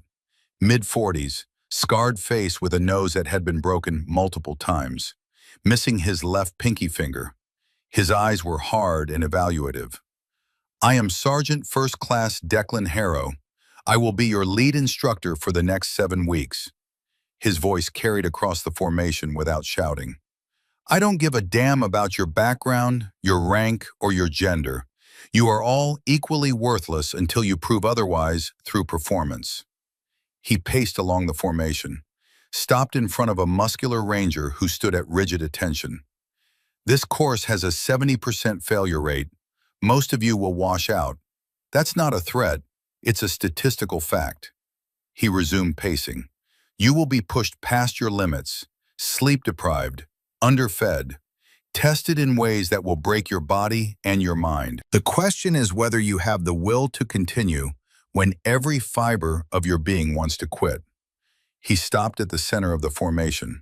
Mid-40s, scarred face with a nose that had been broken multiple times, missing his left pinky finger. His eyes were hard and evaluative. I am Sergeant First Class Declan Harrow. I will be your lead instructor for the next 7 weeks. His voice carried across the formation without shouting. I don't give a damn about your background, your rank, or your gender. You are all equally worthless until you prove otherwise through performance. He paced along the formation, stopped in front of a muscular ranger who stood at rigid attention. This course has a 70% failure rate. Most of you will wash out. That's not a threat. It's a statistical fact. He resumed pacing. You will be pushed past your limits, sleep-deprived, underfed, tested in ways that will break your body and your mind. The question is whether you have the will to continue when every fiber of your being wants to quit. He stopped at the center of the formation.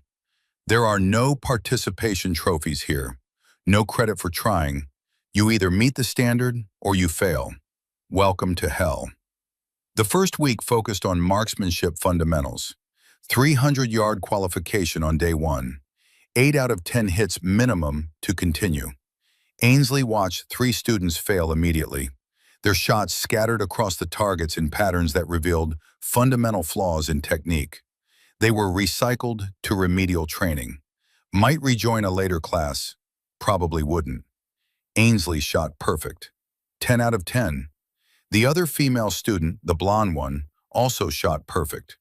There are no participation trophies here, no credit for trying. You either meet the standard or you fail. Welcome to hell. The first week focused on marksmanship fundamentals. 300-yard qualification on day 1. 8 out of 10 hits minimum to continue. Ainsley watched 3 students fail immediately. Their shots scattered across the targets in patterns that revealed fundamental flaws in technique. They were recycled to remedial training. Might rejoin a later class, probably wouldn't. Ainsley shot perfect. 10 out of 10. The other female student, the blonde one, also shot perfect.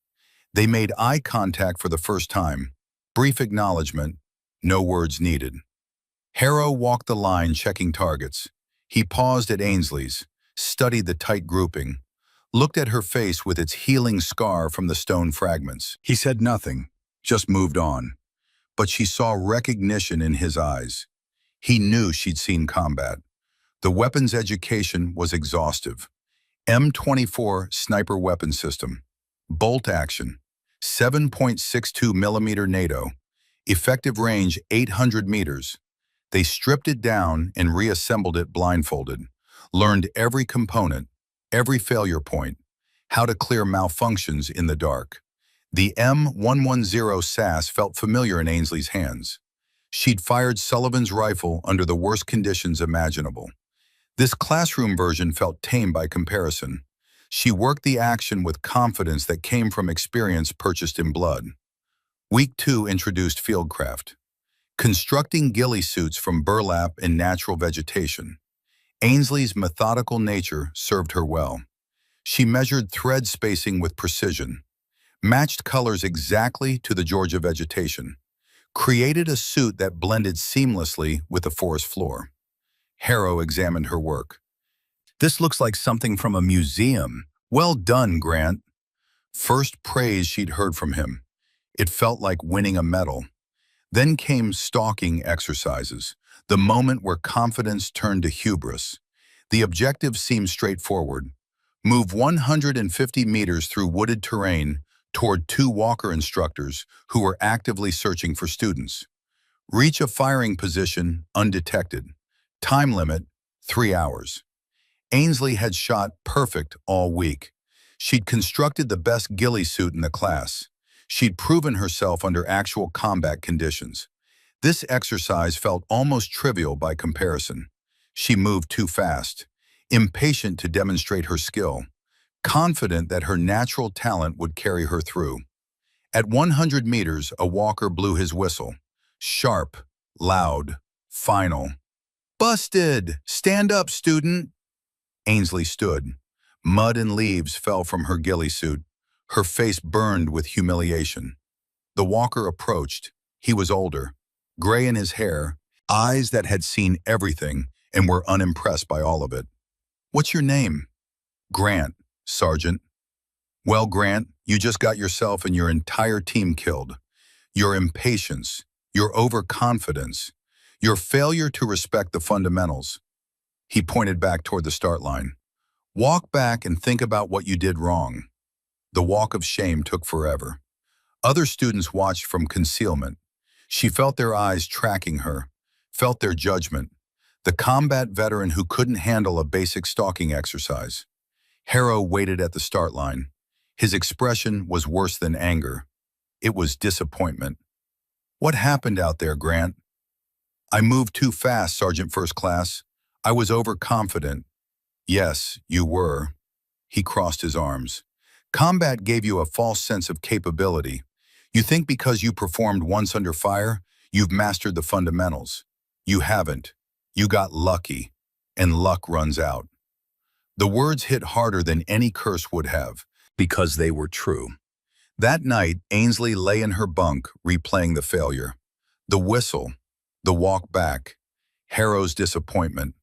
They made eye contact for the first time. Brief acknowledgement, no words needed. Harrow walked the line checking targets. He paused at Ainsley's, studied the tight grouping, looked at her face with its healing scar from the stone fragments. He said nothing, just moved on. But she saw recognition in his eyes. He knew she'd seen combat. The weapons education was exhaustive. M24 sniper weapon system. Bolt action. 7.62 millimeter NATO. Effective range 800 meters. They stripped it down and reassembled it blindfolded. Learned every component, every failure point, how to clear malfunctions in the dark. The M110 SAS felt familiar in Ainsley's hands. She'd fired Sullivan's rifle under the worst conditions imaginable. This classroom version felt tame by comparison. She worked the action with confidence that came from experience purchased in blood. Week 2 introduced fieldcraft. Constructing ghillie suits from burlap and natural vegetation. Ainsley's methodical nature served her well. She measured thread spacing with precision, matched colors exactly to the Georgia vegetation, created a suit that blended seamlessly with the forest floor. Harrow examined her work. "This looks like something from a museum. Well done, Grant." First praise she'd heard from him. It felt like winning a medal. Then came stalking exercises, the moment where confidence turned to hubris. The objective seemed straightforward. Move 150 meters through wooded terrain toward 2 walker instructors who were actively searching for students. Reach a firing position undetected. Time limit, 3 hours. Ainsley had shot perfect all week. She'd constructed the best ghillie suit in the class. She'd proven herself under actual combat conditions. This exercise felt almost trivial by comparison. She moved too fast, impatient to demonstrate her skill, confident that her natural talent would carry her through. At 100 meters, a walker blew his whistle. Sharp, loud, final. "Busted! Stand up, student!" Ainsley stood. Mud and leaves fell from her ghillie suit. Her face burned with humiliation. The walker approached. He was older, gray in his hair, eyes that had seen everything and were unimpressed by all of it. "What's your name?" "Grant, Sergeant." "Well, Grant, you just got yourself and your entire team killed. Your impatience, your overconfidence, your failure to respect the fundamentals." He pointed back toward the start line. "Walk back and think about what you did wrong." The walk of shame took forever. Other students watched from concealment. She felt their eyes tracking her, felt their judgment. The combat veteran who couldn't handle a basic stalking exercise. Harrow waited at the start line. His expression was worse than anger. It was disappointment. "What happened out there, Grant?" "I moved too fast, Sergeant First Class. I was overconfident." "Yes, you were." He crossed his arms. "Combat gave you a false sense of capability. You think because you performed once under fire, you've mastered the fundamentals. You haven't. You got lucky, and luck runs out." The words hit harder than any curse would have, because they were true. That night, Ainsley lay in her bunk, replaying the failure. The whistle, the walk back, Harrow's disappointment.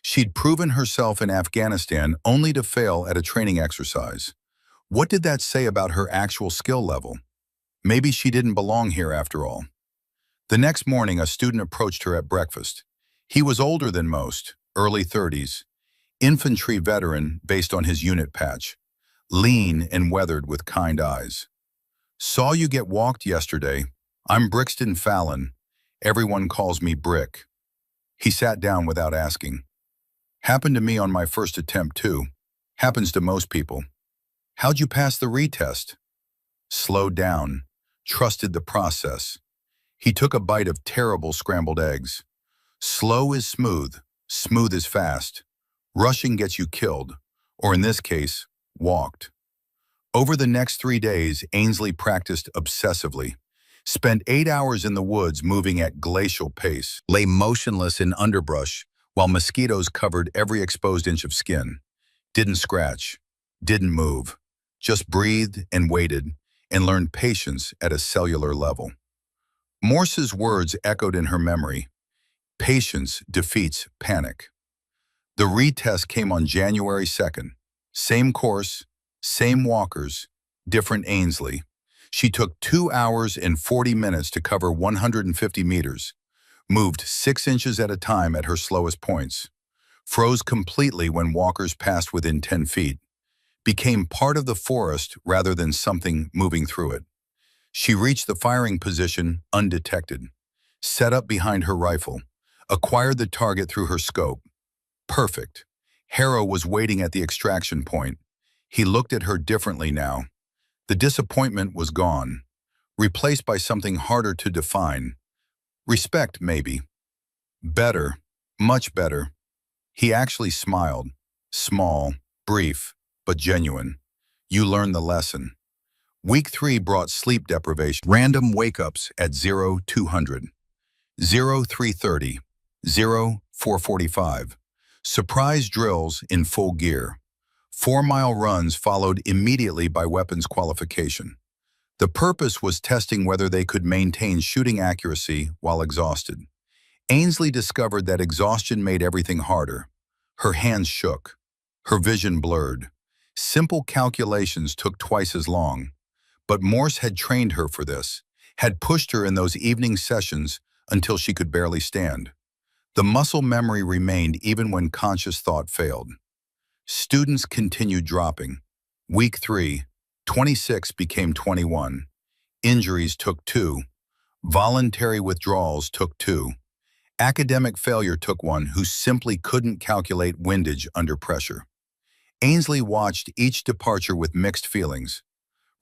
She'd proven herself in Afghanistan only to fail at a training exercise. What did that say about her actual skill level? Maybe she didn't belong here after all. The next morning, a student approached her at breakfast. He was older than most, early 30s, infantry veteran based on his unit patch, lean and weathered with kind eyes. "Saw you get walked yesterday. I'm Brixton Fallon. Everyone calls me Brick." He sat down without asking. "Happened to me on my first attempt too. Happens to most people. How'd you pass the retest?" slowed down, trusted the process. He took a bite of terrible scrambled eggs. Slow is smooth, smooth is fast. Rushing gets you killed, or in this case, walked. Over the next 3 days, Ainsley practiced obsessively. Spent 8 hours in the woods moving at glacial pace. Lay motionless in underbrush while mosquitoes covered every exposed inch of skin. Didn't scratch, didn't move. Just breathed and waited and learned patience at a cellular level. Morse's words echoed in her memory. Patience defeats panic. The retest came on January 2nd. Same course, same walkers, different Ainsley. She took 2 hours and 40 minutes to cover 150 meters, moved 6 inches at a time at her slowest points, froze completely when walkers passed within 10 feet, became part of the forest rather than something moving through it. She reached the firing position undetected, set up behind her rifle, acquired the target through her scope. Perfect. Harrow was waiting at the extraction point. He looked at her differently now. The disappointment was gone, replaced by something harder to define. Respect, maybe. Better, much better. He actually smiled. Small, brief, but genuine. You learned the lesson. Week 3 brought sleep deprivation. Random wake-ups at 0200, 0330, 0445. Surprise drills in full gear. 4-mile runs followed immediately by weapons qualification. The purpose was testing whether they could maintain shooting accuracy while exhausted. Ainsley discovered that exhaustion made everything harder. Her hands shook. Her vision blurred. Simple calculations took twice as long. But Morse had trained her for this, had pushed her in those evening sessions until she could barely stand. The muscle memory remained even when conscious thought failed. Students continued dropping. Week 3, 26 became 21. Injuries took 2. Voluntary withdrawals took 2. Academic failure took 1 who simply couldn't calculate windage under pressure. Ainsley watched each departure with mixed feelings.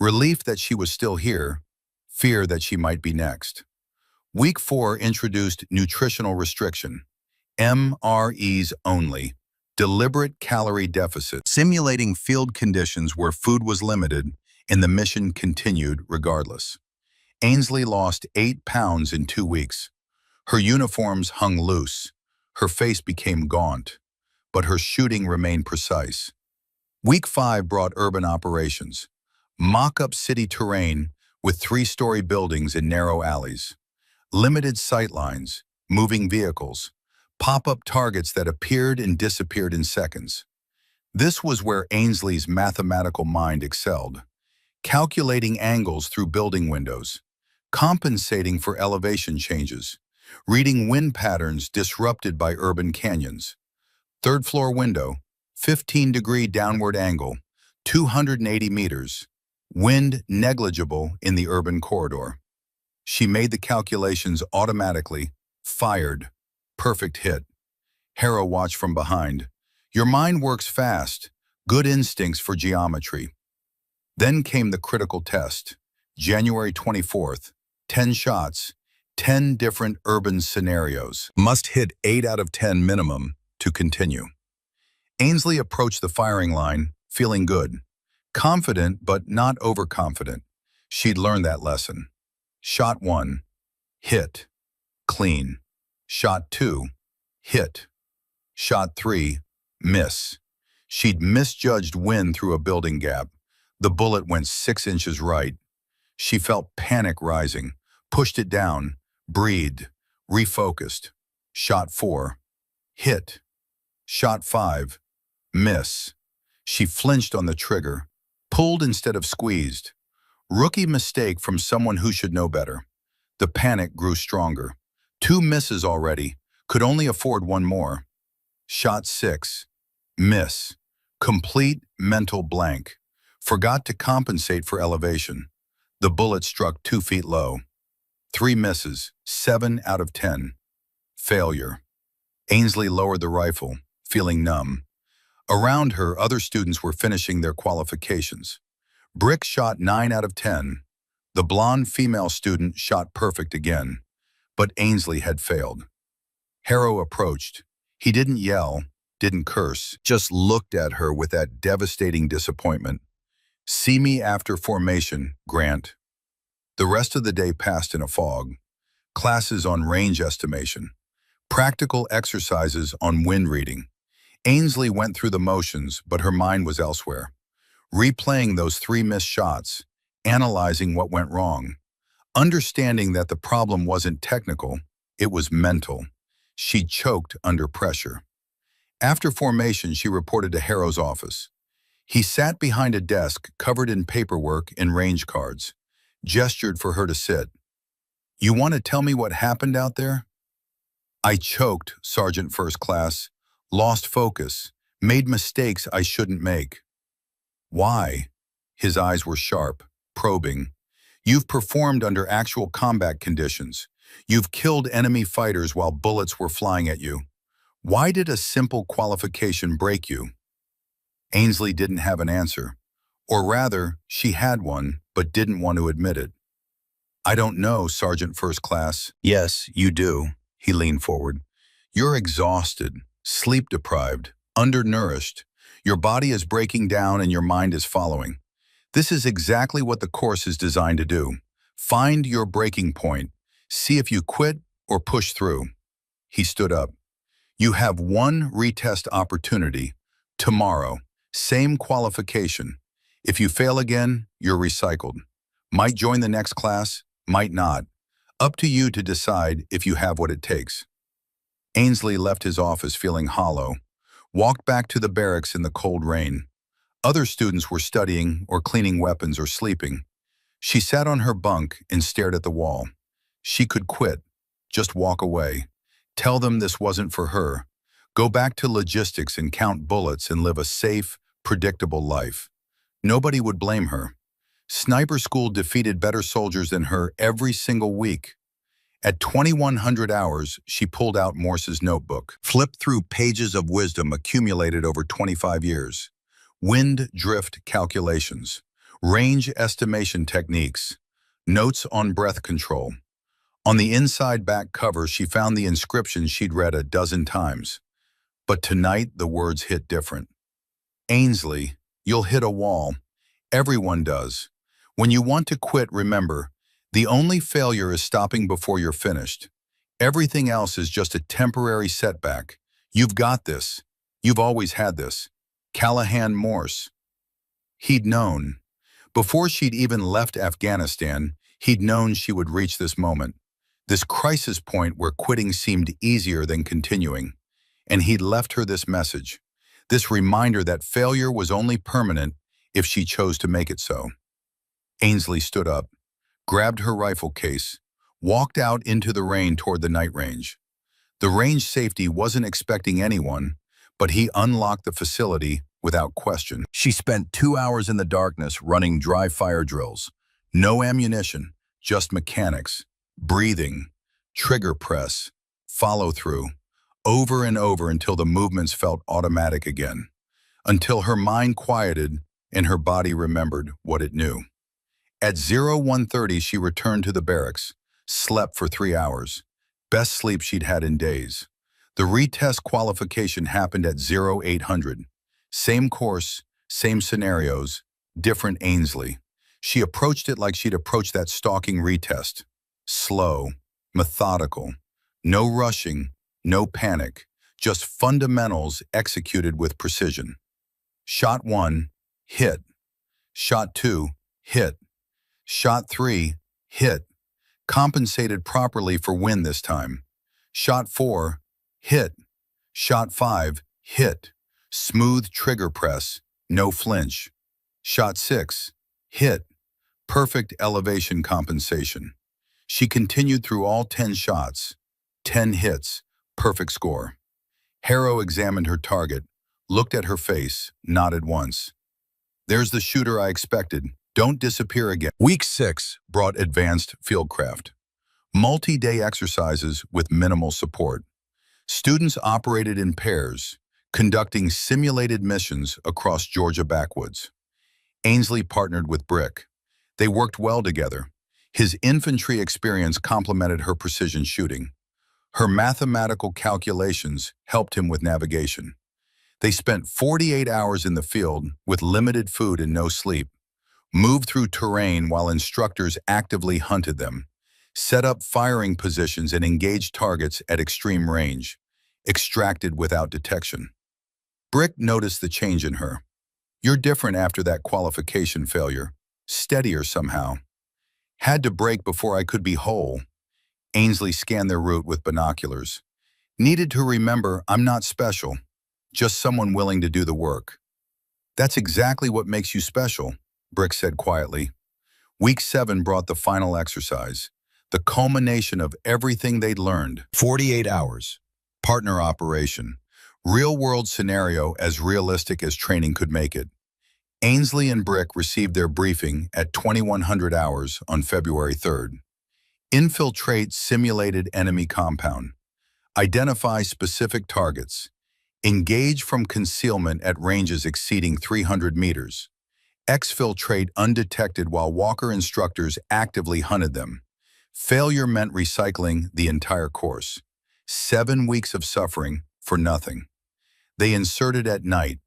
Relief that she was still here, fear that she might be next. Week 4 introduced nutritional restriction, MREs only, deliberate calorie deficit, simulating field conditions where food was limited and the mission continued regardless. Ainsley lost 8 pounds in 2 weeks. Her uniforms hung loose, her face became gaunt, but her shooting remained precise. Week 5 brought urban operations, mock-up city terrain with 3-story buildings and narrow alleys, limited sightlines, moving vehicles, pop-up targets that appeared and disappeared in seconds. This was where Ainsley's mathematical mind excelled, calculating angles through building windows, compensating for elevation changes, reading wind patterns disrupted by urban canyons. 3rd floor window, 15-degree downward angle, 280 meters, wind negligible in the urban corridor. She made the calculations automatically, fired, perfect hit. Harrow watched from behind. Your mind works fast, good instincts for geometry. Then came the critical test, January 24th, 10 shots, 10 different urban scenarios. Must hit 8 out of 10 minimum to continue. Ainsley approached the firing line, feeling good. Confident, but not overconfident. She'd learned that lesson. Shot 1, hit, clean. Shot 2, hit. Shot 3, miss. She'd misjudged wind through a building gap. The bullet went 6 inches right. She felt panic rising, pushed it down, breathed, refocused. Shot 4, hit. Shot 5, miss. She flinched on the trigger, pulled instead of squeezed. Rookie mistake from someone who should know better. The panic grew stronger. 2 misses already, could only afford 1 more. Shot 6, miss. Complete mental blank. Forgot to compensate for elevation. The bullet struck 2 feet low. 3 misses, 7 out of 10. Failure. Ainsley lowered the rifle, feeling numb. Around her, other students were finishing their qualifications. Brick shot 9 out of 10. The blonde female student shot perfect again, but Ainsley had failed. Harrow approached. He didn't yell, didn't curse, just looked at her with that devastating disappointment. "See me after formation, Grant." The rest of the day passed in a fog. Classes on range estimation, practical exercises on wind reading. Ainsley went through the motions, but her mind was elsewhere. Replaying those 3 missed shots, analyzing what went wrong, understanding that the problem wasn't technical, it was mental. She choked under pressure. After formation, she reported to Harrow's office. He sat behind a desk covered in paperwork and range cards, gestured for her to sit. "You want to tell me what happened out there?" "I choked, Sergeant First Class, lost focus, made mistakes I shouldn't make." "Why?" His eyes were sharp, probing. "You've performed under actual combat conditions. You've killed enemy fighters while bullets were flying at you. Why did a simple qualification break you?" Ainsley didn't have an answer. Or rather, she had one, but didn't want to admit it. "I don't know, Sergeant First Class." "Yes, you do." He leaned forward. "You're exhausted, sleep-deprived, undernourished. Your body is breaking down and your mind is following. This is exactly what the course is designed to do. Find your breaking point. See if you quit or push through." He stood up. "You have one retest opportunity. Tomorrow. Same qualification. If you fail again, you're recycled. Might join the next class, might not. Up to you to decide if you have what it takes." Ainsley left his office feeling hollow, walked back to the barracks in the cold rain. Other students were studying or cleaning weapons or sleeping. She sat on her bunk and stared at the wall. She could quit, just walk away, tell them this wasn't for her, go back to logistics and count bullets and live a safe, predictable life. Nobody would blame her. Sniper school defeated better soldiers than her every single week. At 2100 hours, she pulled out Morse's notebook, flipped through pages of wisdom accumulated over 25 years. Wind drift calculations, range estimation techniques, notes on breath control. On the inside back cover, she found the inscription she'd read a dozen times. But tonight, the words hit different. "Ainsley, you'll hit a wall. Everyone does. When you want to quit, remember, the only failure is stopping before you're finished. Everything else is just a temporary setback. You've got this. You've always had this." Callahan Morse. He'd known. Before she'd even left Afghanistan, he'd known she would reach this moment, this crisis point where quitting seemed easier than continuing. And he'd left her this message, this reminder that failure was only permanent if she chose to make it so. Ainsley stood up, grabbed her rifle case, walked out into the rain toward the night range. The range safety wasn't expecting anyone, but he unlocked the facility without question. She spent 2 hours in the darkness running dry fire drills. No ammunition, just mechanics, breathing, trigger press, follow through, over and over until the movements felt automatic again, until her mind quieted and her body remembered what it knew. At 01:30, she returned to the barracks, slept for 3 hours, best sleep she'd had in days. The retest qualification happened at 0800. Same course, same scenarios, different Ainsley. She approached it like she'd approached that stalking retest. Slow, methodical, no rushing, no panic, just fundamentals executed with precision. Shot 1, hit. Shot 2, hit. Shot 3, hit. Compensated properly for wind this time. Shot 4, hit. Shot 5, hit. Smooth trigger press, no flinch. Shot 6, hit. Perfect elevation compensation. She continued through all 10 shots. 10 hits, perfect score. Harrow examined her target, looked at her face, nodded once. "There's the shooter I expected. Don't disappear again." Week 6 brought advanced fieldcraft. Multi-day exercises with minimal support. Students operated in pairs, conducting simulated missions across Georgia backwoods. Ainsley partnered with Brick. They worked well together. His infantry experience complemented her precision shooting. Her mathematical calculations helped him with navigation. They spent 48 hours in the field with limited food and no sleep, moved through terrain while instructors actively hunted them, set up firing positions and engaged targets at extreme range, extracted without detection. Brick noticed the change in her. "You're different after that qualification failure. Steadier somehow. Had to break before I could be whole." Ainsley scanned their route with binoculars. "Needed to remember I'm not special, just someone willing to do the work." "That's exactly what makes you special," Brick said quietly. Week 7 brought the final exercise, the culmination of everything they'd learned. 48 hours. Partner operation. Real-world scenario as realistic as training could make it. Ainsley and Brick received their briefing at 2100 hours on February 3rd. Infiltrate simulated enemy compound. Identify specific targets. Engage from concealment at ranges exceeding 300 meters. Exfiltrate undetected while Walker instructors actively hunted them. Failure meant recycling the entire course. 7 weeks of suffering for nothing. They inserted at night.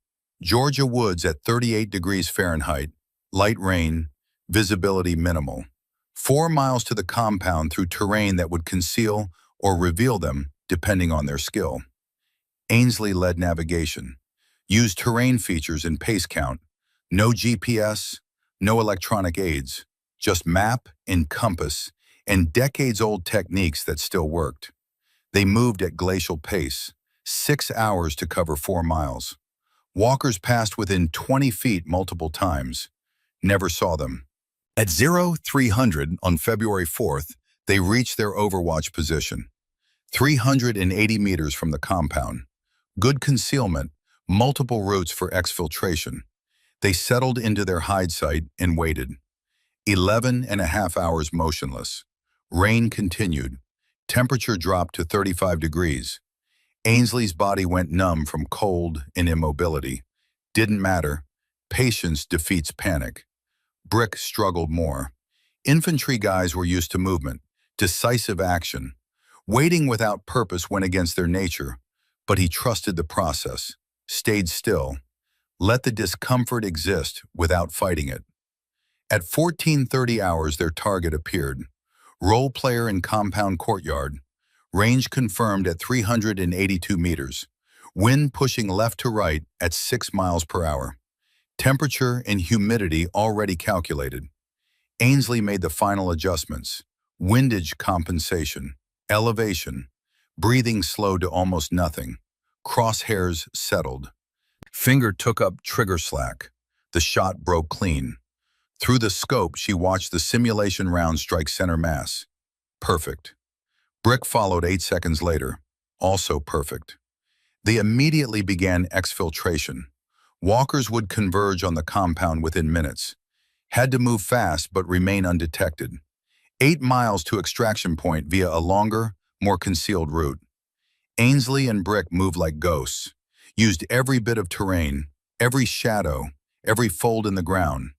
Georgia woods at 38 degrees Fahrenheit, light rain, visibility minimal. 4 miles to the compound through terrain that would conceal or reveal them, depending on their skill. Ainsley led navigation. Used terrain features and pace count. No GPS, no electronic aids. Just map and compass and decades-old techniques that still worked. They moved at glacial pace, 6 hours to cover 4 miles. Walkers passed within 20 feet multiple times. Never saw them. At 0300 on February 4th, they reached their overwatch position. 380 meters from the compound. Good concealment, multiple routes for exfiltration. They settled into their hide site and waited. 11.5 hours motionless. Rain continued. Temperature dropped to 35 degrees. Ainsley's body went numb from cold and immobility. Didn't matter. Patience defeats panic. Brick struggled more. Infantry guys were used to movement, decisive action. Waiting without purpose went against their nature, but he trusted the process, stayed still, let the discomfort exist without fighting it. At 14:30 hours, their target appeared. Role player in compound courtyard. Range confirmed at 382 meters. Wind pushing left to right at 6 miles per hour. Temperature and humidity already calculated. Ainsley made the final adjustments. Windage compensation. Elevation. Breathing slowed to almost nothing. Crosshairs settled. Finger took up trigger slack. The shot broke clean. Through the scope, she watched the simulation round strike center mass. Perfect. Brick followed 8 seconds later. Also perfect. They immediately began exfiltration. Walkers would converge on the compound within minutes. Had to move fast but remain undetected. 8 miles to extraction point via a longer, more concealed route. Ainsley and Brick moved like ghosts. Used every bit of terrain, every shadow, every fold in the ground.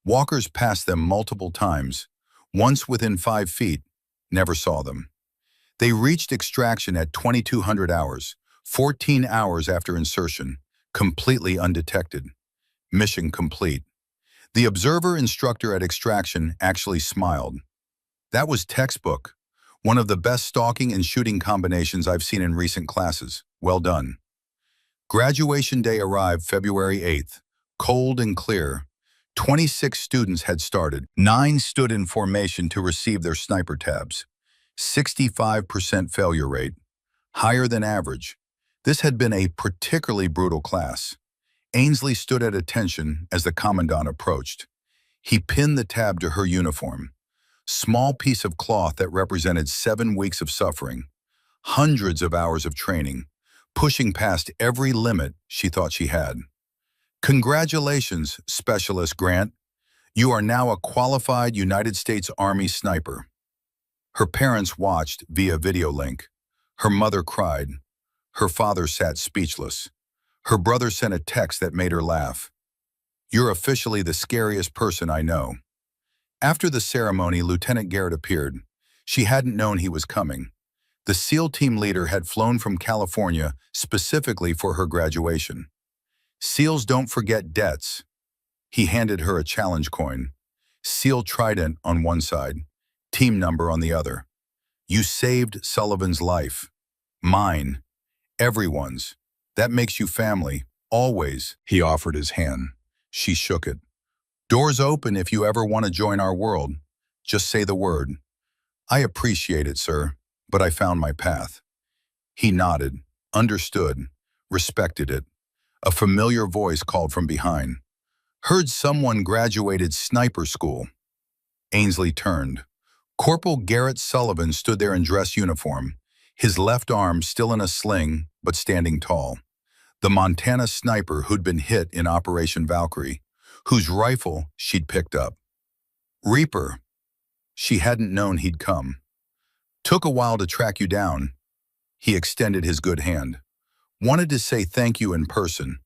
Walkers passed them multiple times. Once within 5 feet, never saw them. They reached extraction at 2200 hours, 14 hours after insertion, completely undetected. Mission complete. The observer instructor at extraction actually smiled. That was textbook. One of the best stalking and shooting combinations I've seen in recent classes. Well done. Graduation day arrived February 8th. Cold and clear. 26 students had started. 9 stood in formation to receive their sniper tabs. 65% failure rate. Higher than average. This had been a particularly brutal class. Ainsley stood at attention as the commandant approached. He pinned the tab to her uniform. Small piece of cloth that represented 7 weeks of suffering. Hundreds of hours of training. Pushing past every limit she thought she had. Congratulations, Specialist Grant. You are now a qualified United States Army sniper. Her parents watched via video link. Her mother cried. Her father sat speechless. Her brother sent a text that made her laugh. You're officially the scariest person I know." After the ceremony, Lieutenant Garrett appeared. She hadn't known he was coming. The SEAL team leader had flown from California specifically for her graduation. "SEALs don't forget debts." He handed her a challenge coin. SEAL Trident on one side, team number on the other. "You saved Sullivan's life. Mine. Everyone's. That makes you family. Always." He offered his hand. She shook it. "Doors open if you ever want to join our world. Just say the word." "I appreciate it, sir, but I found my path." He nodded, understood, respected it. A familiar voice called from behind. "Heard someone graduated sniper school." Ainsley turned. Corporal Garrett Sullivan stood there in dress uniform, his left arm still in a sling, but standing tall. The Montana sniper who'd been hit in Operation Valkyrie, whose rifle she'd picked up. "Reaper." She hadn't known he'd come. "Took a while to track you down." He extended his good hand. "Wanted to say thank you in person.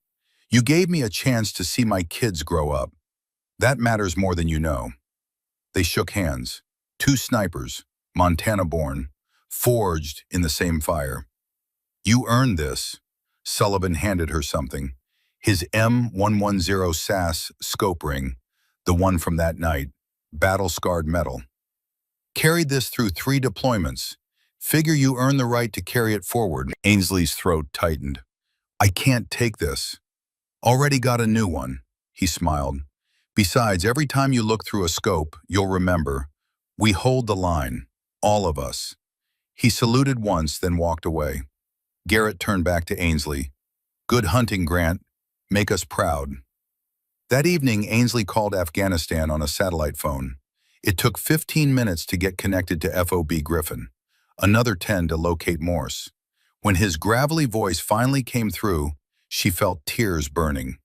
You gave me a chance to see my kids grow up. That matters more than you know." They shook hands. Two snipers, Montana-born, forged in the same fire. "You earned this." Sullivan handed her something. His M110 SAS scope ring, the one from that night, battle-scarred metal. "Carried this through 3 deployments. Figure you earn the right to carry it forward." Ainsley's throat tightened. "I can't take this." "Already got a new one," he smiled. "Besides, every time you look through a scope, you'll remember, we hold the line, all of us." He saluted once, then walked away. Garrett turned back to Ainsley. "Good hunting, Grant. Make us proud." That evening, Ainsley called Afghanistan on a satellite phone. It took 15 minutes to get connected to FOB Griffin, another 10 to locate Morse. When his gravelly voice finally came through, she felt tears burning.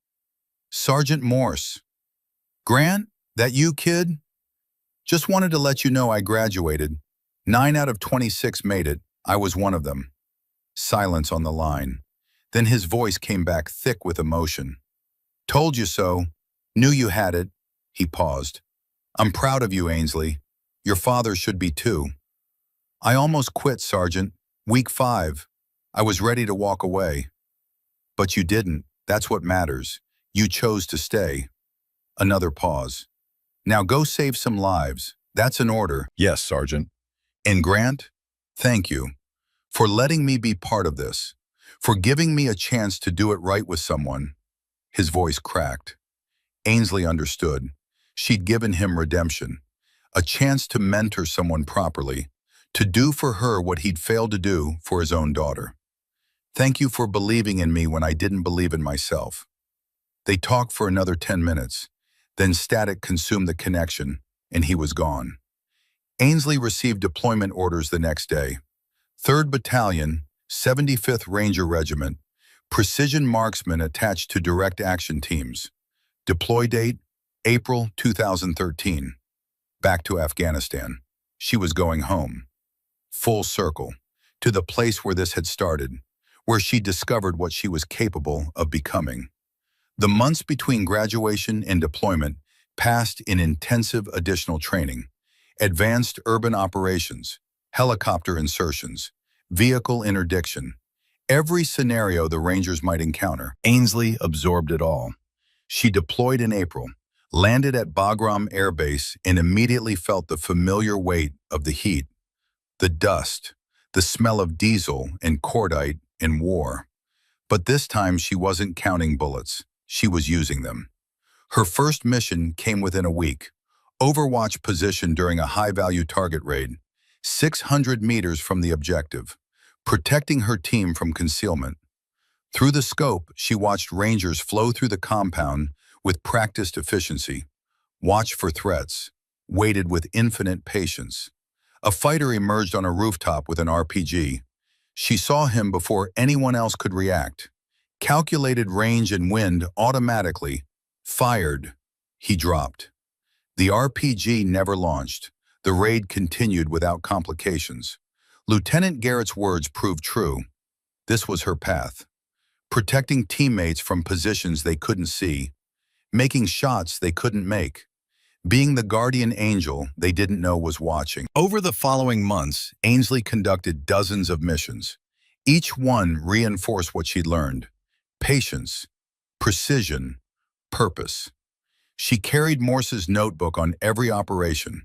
"Sergeant Morse." "Grant, that you, kid? Just wanted to let you know I graduated. 9 out of 26 made it. I was one of them." Silence on the line. Then his voice came back thick with emotion. "Told you so. Knew you had it." He paused. "I'm proud of you, Ainsley. Your father should be too." "I almost quit, Sergeant. Week 5. I was ready to walk away." "But you didn't. That's what matters. You chose to stay." Another pause. "Now go save some lives. That's an order." "Yes, Sergeant." "And Grant, thank you for letting me be part of this, for giving me a chance to do it right with someone." His voice cracked. Ainsley understood. She'd given him redemption, a chance to mentor someone properly, to do for her what he'd failed to do for his own daughter. "Thank you for believing in me when I didn't believe in myself." They talked for another 10 minutes. Then static consumed the connection, and he was gone. Ainsley received deployment orders the next day. 3rd Battalion, 75th Ranger Regiment, precision marksmen attached to direct action teams. Deploy date, April 2013. Back to Afghanistan. She was going home. Full circle, to the place where this had started, where she discovered what she was capable of becoming. The months between graduation and deployment passed in intensive additional training, advanced urban operations, helicopter insertions, vehicle interdiction, every scenario the Rangers might encounter. Ainsley absorbed it all. She deployed in April, landed at Bagram Air Base, and immediately felt the familiar weight of the heat, the dust, the smell of diesel and cordite in war. But this time she wasn't counting bullets. She was using them. Her first mission came within a week. Overwatch position during a high-value target raid, 600 meters from the objective, protecting her team from concealment. Through the scope, she watched Rangers flow through the compound with practiced efficiency, watched for threats, waited with infinite patience. A fighter emerged on a rooftop with an RPG. She saw him before anyone else could react. Calculated range and wind automatically. Fired. He dropped. The RPG never launched. The raid continued without complications. Lieutenant Garrett's words proved true. This was her path. Protecting teammates from positions they couldn't see. making shots they couldn't make, being the guardian angel they didn't know was watching. Over the following months, Ainsley conducted dozens of missions. Each one reinforced what she'd learned: patience, precision, purpose. She carried Morse's notebook on every operation,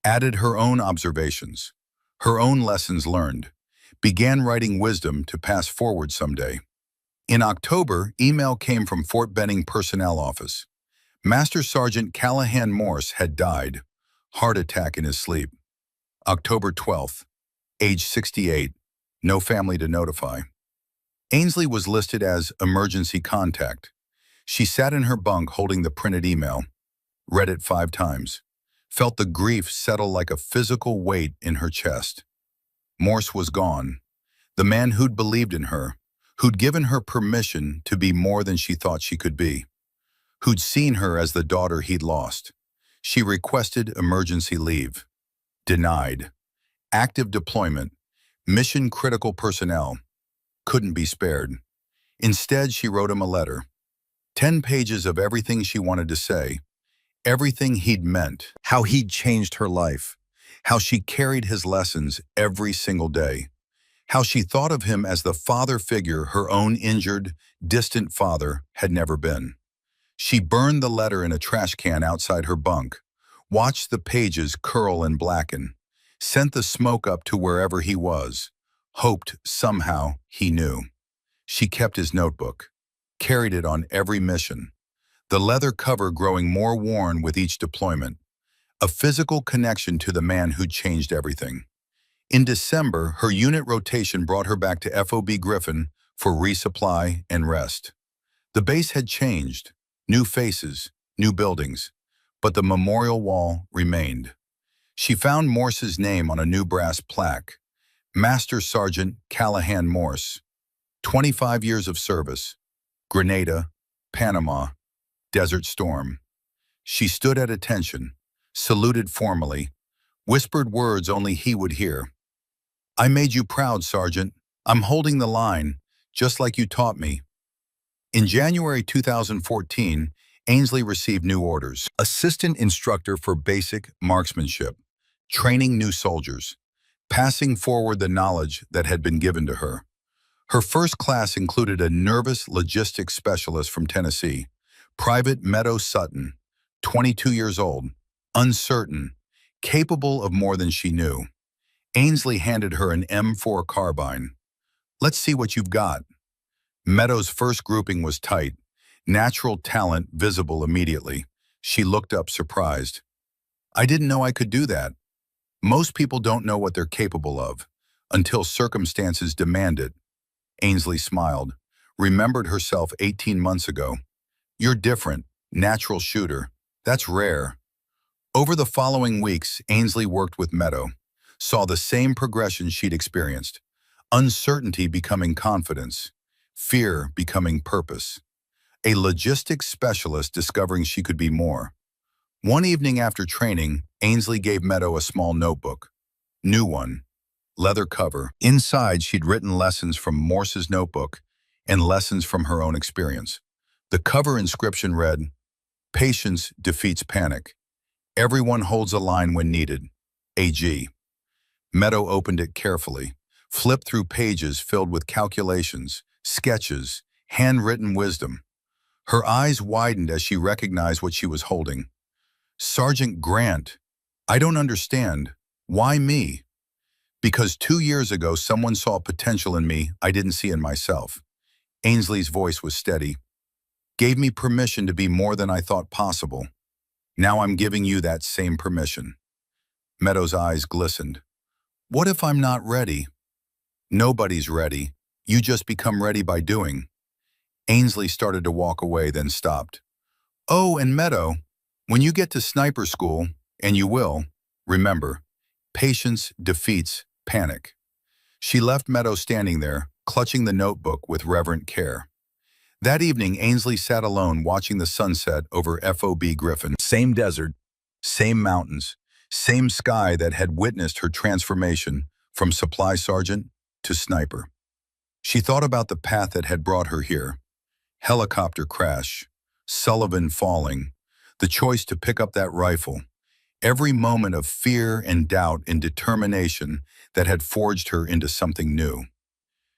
added her own observations, her own lessons learned, began writing wisdom to pass forward someday. In October, email came from Fort Benning Personnel Office. Master Sergeant Callahan Morse had died, heart attack in his sleep. October 12th, age 68, no family to notify. Ainsley was listed as emergency contact. She sat in her bunk holding the printed email, read it 5 times, felt the grief settle like a physical weight in her chest. Morse was gone, the man who'd believed in her, who'd given her permission to be more than she thought she could be, who'd seen her as the daughter he'd lost. She requested emergency leave. Denied. Active deployment. Mission-critical personnel. Couldn't be spared. Instead, she wrote him a letter. 10 pages of everything she wanted to say. Everything he'd meant. How he'd changed her life. How she carried his lessons every single day. How she thought of him as the father figure her own injured, distant father had never been. She burned the letter in a trash can outside her bunk, watched the pages curl and blacken, sent the smoke up to wherever he was, hoped somehow he knew. She kept his notebook, carried it on every mission, the leather cover growing more worn with each deployment, a physical connection to the man who'd changed everything. In December, her unit rotation brought her back to FOB Griffin for resupply and rest. The base had changed, new faces, new buildings, but the memorial wall remained. She found Morse's name on a new brass plaque, Master Sergeant Callahan Morse, 25 years of service, Grenada, Panama, Desert Storm. She stood at attention, saluted formally, whispered words only he would hear. "I made you proud, Sergeant. I'm holding the line, just like you taught me." In January 2014, Ainsley received new orders. Assistant instructor for basic marksmanship, training new soldiers, passing forward the knowledge that had been given to her. Her first class included a nervous logistics specialist from Tennessee, Private Meadow Sutton, 22 years old, uncertain, capable of more than she knew. Ainsley handed her an M4 carbine. "Let's see what you've got." Meadows' first grouping was tight, natural talent visible immediately. She looked up surprised. "I didn't know I could do that." Most people don't know what they're capable of until circumstances demand it. Ainsley smiled, remembered herself 18 months ago. "You're different, natural shooter. That's rare." Over the following weeks, Ainsley worked with Meadow, saw the same progression she'd experienced, uncertainty becoming confidence, fear becoming purpose, a logistics specialist discovering she could be more. One evening after training, Ainsley gave Meadow a small notebook. New one, leather cover. Inside, she'd written lessons from Morse's notebook and lessons from her own experience. The cover inscription read, "Patience defeats panic. Everyone holds a line when needed. AG." Meadow opened it carefully, flipped through pages filled with calculations, sketches, handwritten wisdom. Her eyes widened as she recognized what she was holding. "Sergeant Grant, I don't understand. Why me?" "Because 2 years ago someone saw potential in me I didn't see in myself." Ainsley's voice was steady. "Gave me permission to be more than I thought possible. Now I'm giving you that same permission." Meadow's eyes glistened. "What if I'm not ready?" "Nobody's ready. You just become ready by doing." Ainsley started to walk away, then stopped. "Oh, and Meadow, when you get to sniper school, and you will, remember, patience defeats panic." She left Meadow standing there, clutching the notebook with reverent care. That evening, Ainsley sat alone watching the sunset over FOB Griffin. Same desert, same mountains, same sky that had witnessed her transformation from supply sergeant to sniper. She thought about the path that had brought her here. Helicopter crash, Sullivan falling, the choice to pick up that rifle, every moment of fear and doubt and determination that had forged her into something new.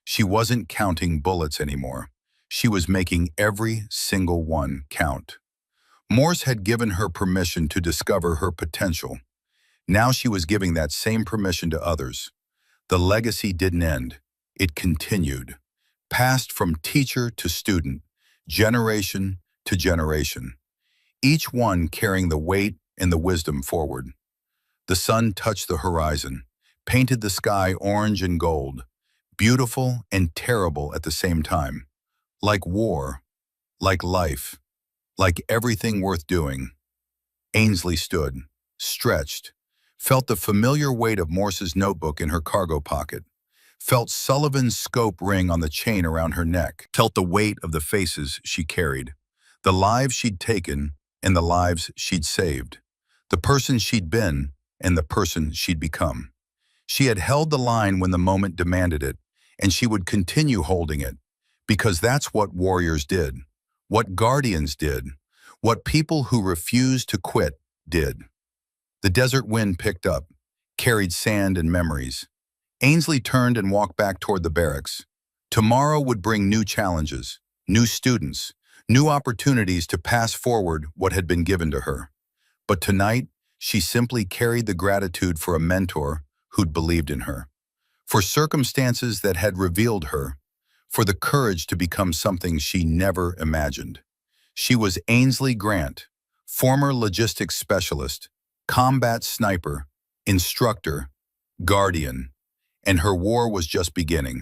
She wasn't counting bullets anymore. She was making every single one count. Morse had given her permission to discover her potential. Now she was giving that same permission to others. The legacy didn't end. It continued, passed from teacher to student, generation to generation, each one carrying the weight and the wisdom forward. The sun touched the horizon, painted the sky orange and gold, beautiful and terrible at the same time. Like war, like life, like everything worth doing. Ainsley stood, stretched, felt the familiar weight of Morse's notebook in her cargo pocket, felt Sullivan's scope ring on the chain around her neck, felt the weight of the faces she carried, the lives she'd taken and the lives she'd saved, the person she'd been and the person she'd become. She had held the line when the moment demanded it, and she would continue holding it, because that's what warriors did, what guardians did, what people who refused to quit did. The desert wind picked up, carried sand and memories. Ainsley turned and walked back toward the barracks. Tomorrow would bring new challenges, new students, new opportunities to pass forward what had been given to her. But tonight, she simply carried the gratitude for a mentor who'd believed in her, for circumstances that had revealed her, for the courage to become something she never imagined. She was Ainsley Grant, former logistics specialist, combat sniper, instructor, guardian, and her war was just beginning.